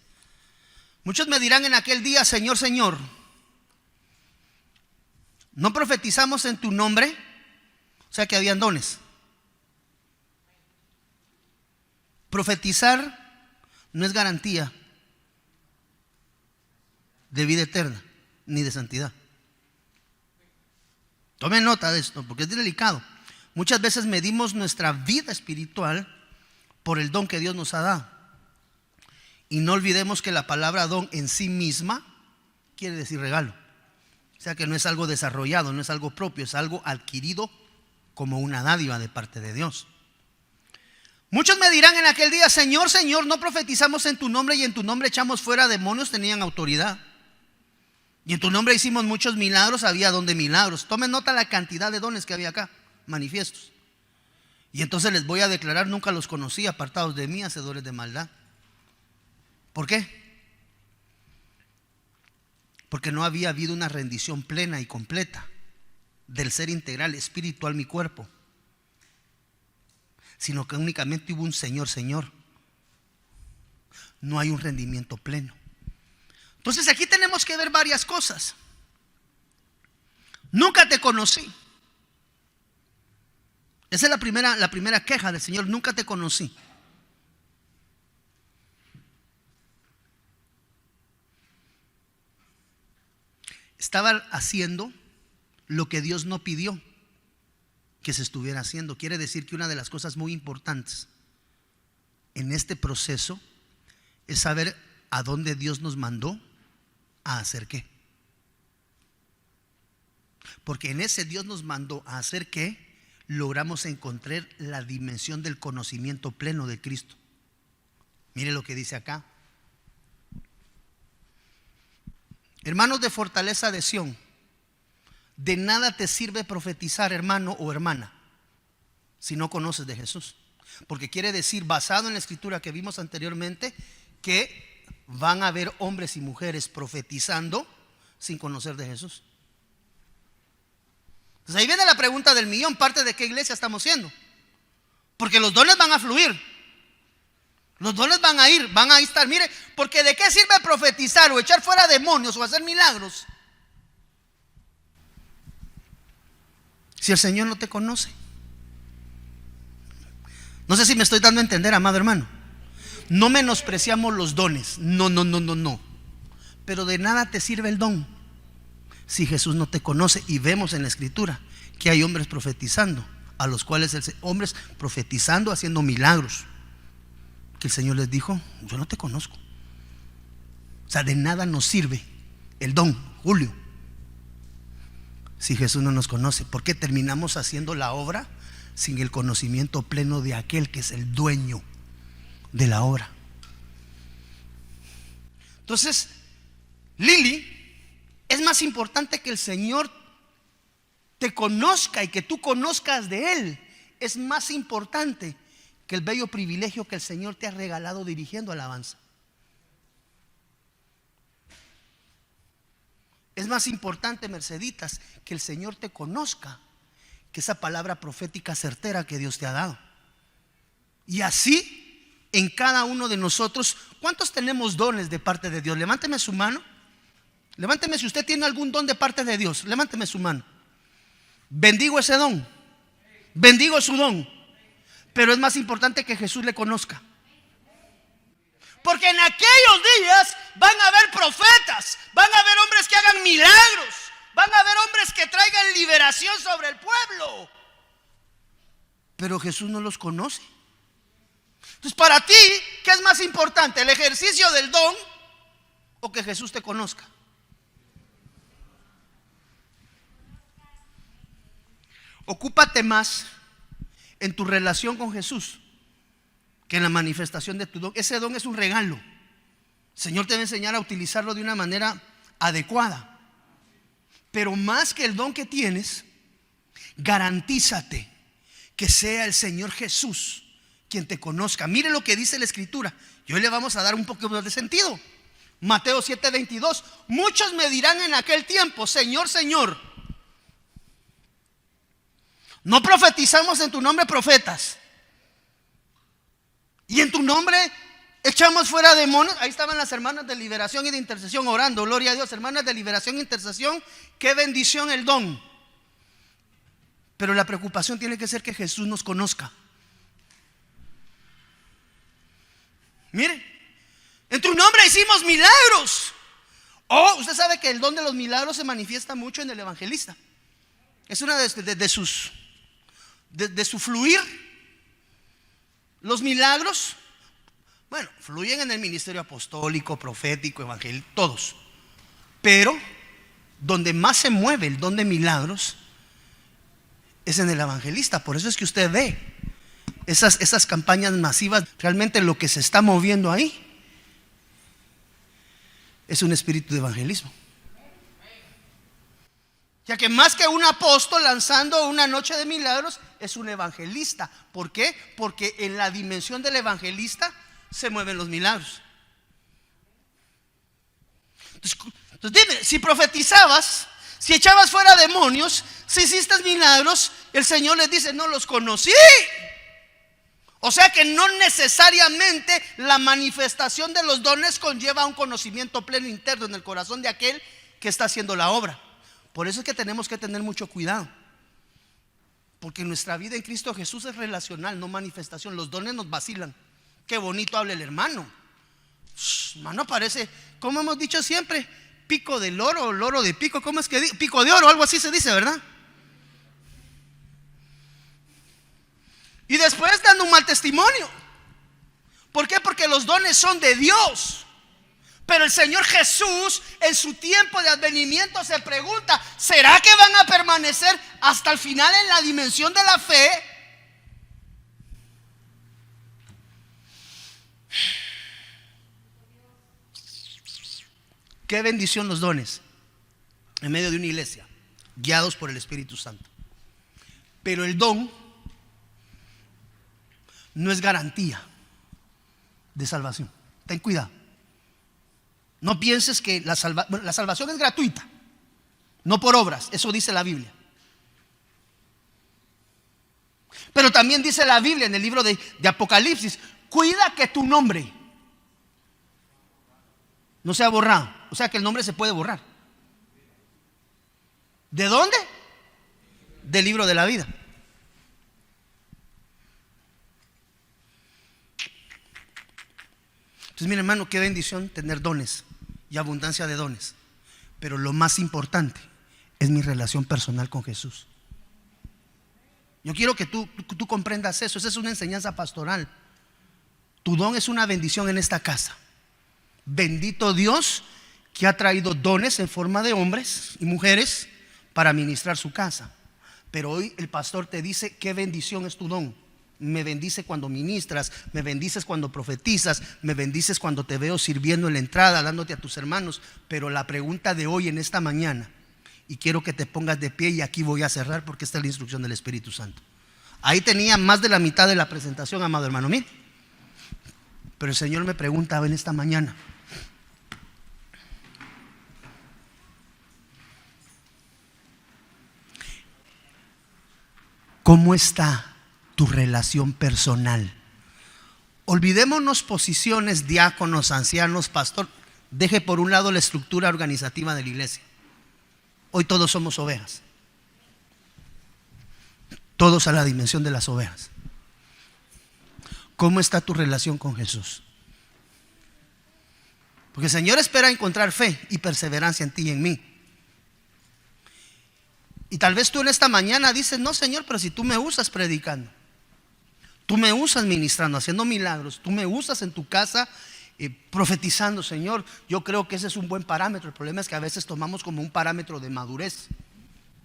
Muchos me dirán en aquel día: Señor, Señor, ¿no profetizamos en tu nombre? O sea que habían dones. Profetizar no es garantía de vida eterna ni de santidad. Tomen nota de esto porque es delicado. Muchas veces medimos nuestra vida espiritual por el don que Dios nos ha dado. Y no olvidemos que la palabra don en sí misma quiere decir regalo. O sea que no es algo desarrollado, no es algo propio, es algo adquirido como una dádiva de parte de Dios. Muchos me dirán en aquel día: Señor, Señor, ¿no profetizamos en tu nombre y en tu nombre echamos fuera demonios? Tenían autoridad. Y en tu nombre hicimos muchos milagros, había don de milagros. Tomen nota la cantidad de dones que había acá, manifiestos. Y entonces les voy a declarar: nunca los conocí, apartados de mí, hacedores de maldad. ¿Por qué? Porque no había habido una rendición plena y completa del ser integral, espiritual, mi cuerpo, sino que únicamente hubo un Señor, Señor. No hay un rendimiento pleno. Entonces aquí tenemos que ver varias cosas. Nunca te conocí. Esa es la primera queja del Señor: nunca te conocí. Estaba haciendo lo que Dios no pidió que se estuviera haciendo. Quiere decir que una de las cosas muy importantes en este proceso es saber a dónde Dios nos mandó a hacer qué. Porque en ese Dios nos mandó a hacer qué, logramos encontrar la dimensión del conocimiento pleno de Cristo. Mire lo que dice acá. Hermanos de Fortaleza de Sión, de nada te sirve profetizar, hermano o hermana, si no conoces de Jesús. Porque quiere decir, basado en la escritura que vimos anteriormente, que van a haber hombres y mujeres profetizando sin conocer de Jesús. Entonces ahí viene la pregunta del millón: ¿parte de qué iglesia estamos siendo? Porque los dones van a fluir, los dones van a estar. Mire, porque ¿de qué sirve profetizar o echar fuera demonios o hacer milagros si el Señor no te conoce? No sé si me estoy dando a entender, amado hermano. No menospreciamos los dones, no. Pero de nada te sirve el don si Jesús no te conoce. Y vemos en la Escritura que hay hombres profetizando, a los cuales hombres profetizando, haciendo milagros, que el Señor les dijo: yo no te conozco. O sea, de nada nos sirve el don, Julio, si Jesús no nos conoce, porque terminamos haciendo la obra sin el conocimiento pleno de aquel que es el dueño de la obra. Entonces, Lili, es más importante que el Señor te conozca y que tú conozcas de Él. Es más importante que el bello privilegio que el Señor te ha regalado dirigiendo alabanza. Es más importante, Merceditas, que el Señor te conozca que esa palabra profética certera que Dios te ha dado. Y así en cada uno de nosotros. ¿Cuántos tenemos dones de parte de Dios? Levánteme su mano. Levánteme si usted tiene algún don de parte de Dios. Levánteme su mano. Bendigo ese don, bendigo su don. Pero es más importante que Jesús le conozca. Porque en aquellos días van a haber profetas, van a haber hombres que hagan milagros, van a haber hombres que traigan liberación sobre el pueblo. Pero Jesús no los conoce. Entonces, para ti, ¿qué es más importante? ¿El ejercicio del don o que Jesús te conozca? Ocúpate más en tu relación con Jesús que en la manifestación de tu don. Ese don es un regalo. El Señor te va a enseñar a utilizarlo de una manera adecuada. Pero más que el don que tienes, garantízate que sea el Señor Jesús quien te conozca. Mire lo que dice la Escritura. Y hoy le vamos a dar un poco de sentido. Mateo 7:22. Muchos me dirán en aquel tiempo: Señor, Señor, ¿no profetizamos en tu nombre profetas? Y en tu nombre echamos fuera demonios. Ahí estaban las hermanas de liberación y de intercesión orando. Gloria a Dios, hermanas de liberación e intercesión. Qué bendición el don. Pero la preocupación tiene que ser que Jesús nos conozca. Mire, en tu nombre hicimos milagros. Oh, usted sabe que el don de los milagros se manifiesta mucho en el evangelista. Es una de su fluir. Los milagros, bueno, fluyen en el ministerio apostólico, profético, evangélico, todos. Pero donde más se mueve el don de milagros es en el evangelista. Por eso es que usted ve esas campañas masivas. Realmente lo que se está moviendo ahí es un espíritu de evangelismo. Ya que más que un apóstol lanzando una noche de milagros, es un evangelista. ¿Por qué? Porque en la dimensión del evangelista se mueven los milagros. Entonces dime, si profetizabas, si echabas fuera demonios, si hiciste milagros, el Señor les dice: no los conocí. O sea que no necesariamente la manifestación de los dones conlleva un conocimiento pleno interno en el corazón de aquel que está haciendo la obra. Por eso es que tenemos que tener mucho cuidado, porque nuestra vida en Cristo Jesús es relacional, no manifestación. Los dones nos vacilan. Qué bonito habla el hermano. Hermano, parece, como hemos dicho siempre, pico de loro, loro de pico. ¿Cómo es que dice? Pico de oro, algo así se dice, ¿verdad? Y después dando un mal testimonio. ¿Por qué? Porque los dones son de Dios. Pero el Señor Jesús, en su tiempo de advenimiento, se pregunta: ¿será que van a permanecer hasta el final en la dimensión de la fe? Qué bendición los dones en medio de una iglesia, guiados por el Espíritu Santo. Pero el don no es garantía de salvación. Ten cuidado. No pienses que la salvación es gratuita, no por obras, eso dice la Biblia. Pero también dice la Biblia en el libro de Apocalipsis: cuida que tu nombre no sea borrado. O sea que el nombre se puede borrar. ¿De dónde? Del libro de la vida. Entonces, mire, hermano, qué bendición tener dones y abundancia de dones. Pero lo más importante es mi relación personal con Jesús. Yo quiero que tú comprendas eso. Esa es una enseñanza pastoral. Tu don es una bendición en esta casa. Bendito Dios que ha traído dones en forma de hombres y mujeres para ministrar su casa. Pero hoy el pastor te dice: qué bendición es tu don. Me bendice cuando ministras, me bendices cuando profetizas, me bendices cuando te veo sirviendo en la entrada, dándote a tus hermanos. Pero la pregunta de hoy en esta mañana, y quiero que te pongas de pie, y aquí voy a cerrar porque esta es la instrucción del Espíritu Santo. Ahí tenía más de la mitad de la presentación, amado hermano mío. Pero el Señor me preguntaba en esta mañana: ¿cómo está tu relación personal? Olvidémonos posiciones, diáconos, ancianos, pastor. Deje por un lado la estructura organizativa de la iglesia. Hoy todos somos ovejas. Todos a la dimensión de las ovejas. ¿Cómo está tu relación con Jesús? Porque el Señor espera encontrar fe y perseverancia en ti y en mí. Y tal vez tú en esta mañana dices: no, Señor, pero si tú me usas predicando, tú me usas ministrando, haciendo milagros, tú me usas en tu casa profetizando, Señor, yo creo que ese es un buen parámetro. El problema es que a veces tomamos como un parámetro de madurez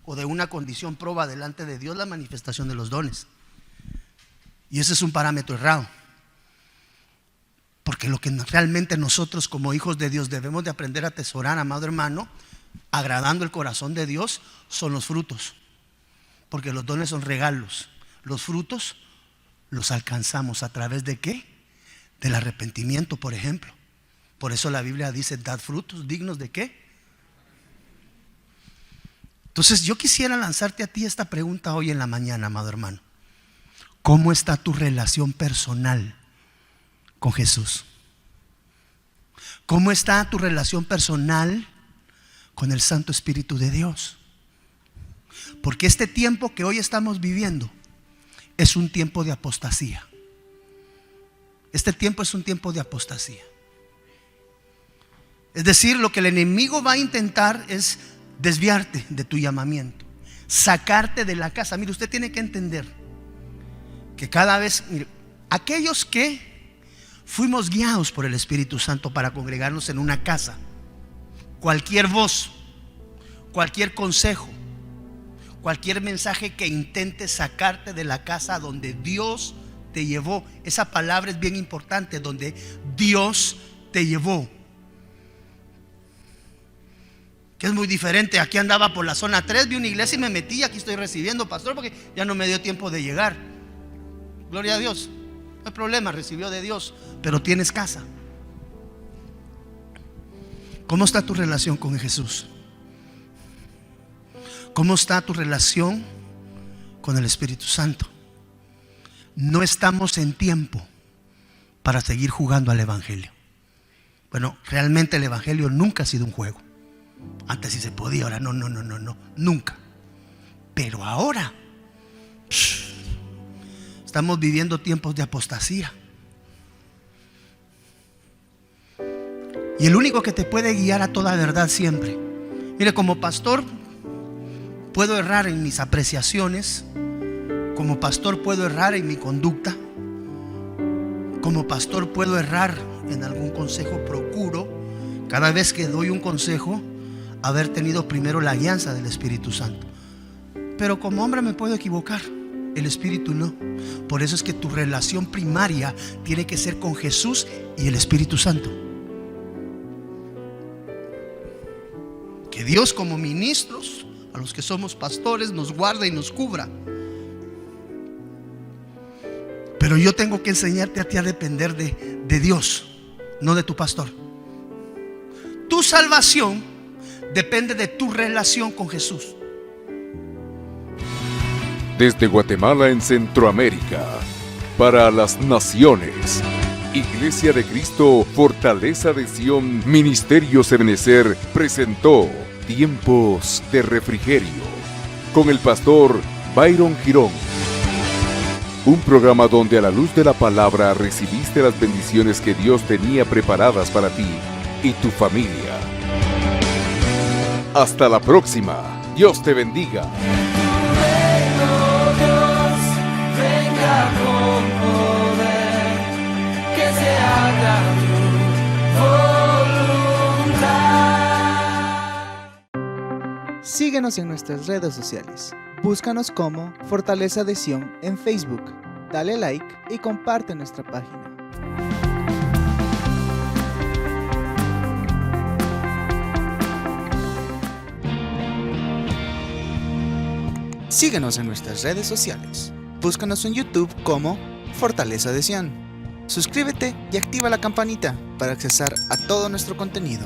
o de una condición proba delante de Dios la manifestación de los dones. Y ese es un parámetro errado. Porque lo que realmente nosotros como hijos de Dios debemos de aprender a atesorar, amado hermano, agradando el corazón de Dios, son los frutos. Porque los dones son regalos. Los frutos los alcanzamos a través de ¿qué? Del arrepentimiento, por ejemplo. Por eso la Biblia dice: dad frutos dignos de ¿qué? Entonces yo quisiera lanzarte a ti esta pregunta hoy en la mañana, amado hermano: ¿cómo está tu relación personal con Jesús? ¿Cómo está tu relación personal con el Santo Espíritu de Dios? Porque este tiempo que hoy estamos viviendo es un tiempo de apostasía. Este tiempo es un tiempo de apostasía. Es decir, lo que el enemigo va a intentar es desviarte de tu llamamiento, sacarte de la casa. Mire, usted tiene que entender que cada vez, mire, aquellos que fuimos guiados por el Espíritu Santo para congregarnos en una casa, cualquier voz, cualquier consejo, cualquier mensaje que intente sacarte de la casa donde Dios te llevó, esa palabra es bien importante, donde Dios te llevó, que es muy diferente. Aquí andaba por la zona 3, vi una iglesia y me metí. Aquí estoy recibiendo, pastor, porque ya no me dio tiempo de llegar. Gloria a Dios, no hay problema, recibió de Dios, pero tienes casa. ¿Cómo está tu relación con Jesús? ¿Cómo está tu relación con el Espíritu Santo? No estamos en tiempo para seguir jugando al evangelio. Bueno, realmente el evangelio nunca ha sido un juego. Antes sí se podía, ahora no, nunca. Pero ahora estamos viviendo tiempos de apostasía. Y el único que te puede guiar a toda verdad siempre. Mire, como pastor puedo errar en mis apreciaciones. Como pastor puedo errar en mi conducta. Como pastor puedo errar en algún consejo. Procuro, cada vez que doy un consejo, haber tenido primero la guianza del Espíritu Santo. Pero como hombre me puedo equivocar, el Espíritu no. Por eso es que tu relación primaria tiene que ser con Jesús y el Espíritu Santo. Que Dios, como ministros, a los que somos pastores, nos guarde y nos cubra. Pero yo tengo que enseñarte a ti a depender de Dios, no de tu pastor. salvación depende de tu relación con Jesús. Desde Guatemala en Centroamérica, para las naciones, Iglesia de Cristo, Fortaleza de Sion, Ministerios Ebenecer presentó Tiempos de Refrigerio con el pastor Byron Girón. Un programa donde a la luz de la palabra recibiste las bendiciones que Dios tenía preparadas para ti y tu familia. Hasta la próxima. Dios te bendiga. Síguenos en nuestras redes sociales. Búscanos como Fortaleza de Sion en Facebook. Dale like y comparte nuestra página. Síguenos en nuestras redes sociales. Búscanos en YouTube como Fortaleza de Sion. Suscríbete y activa la campanita para accesar a todo nuestro contenido.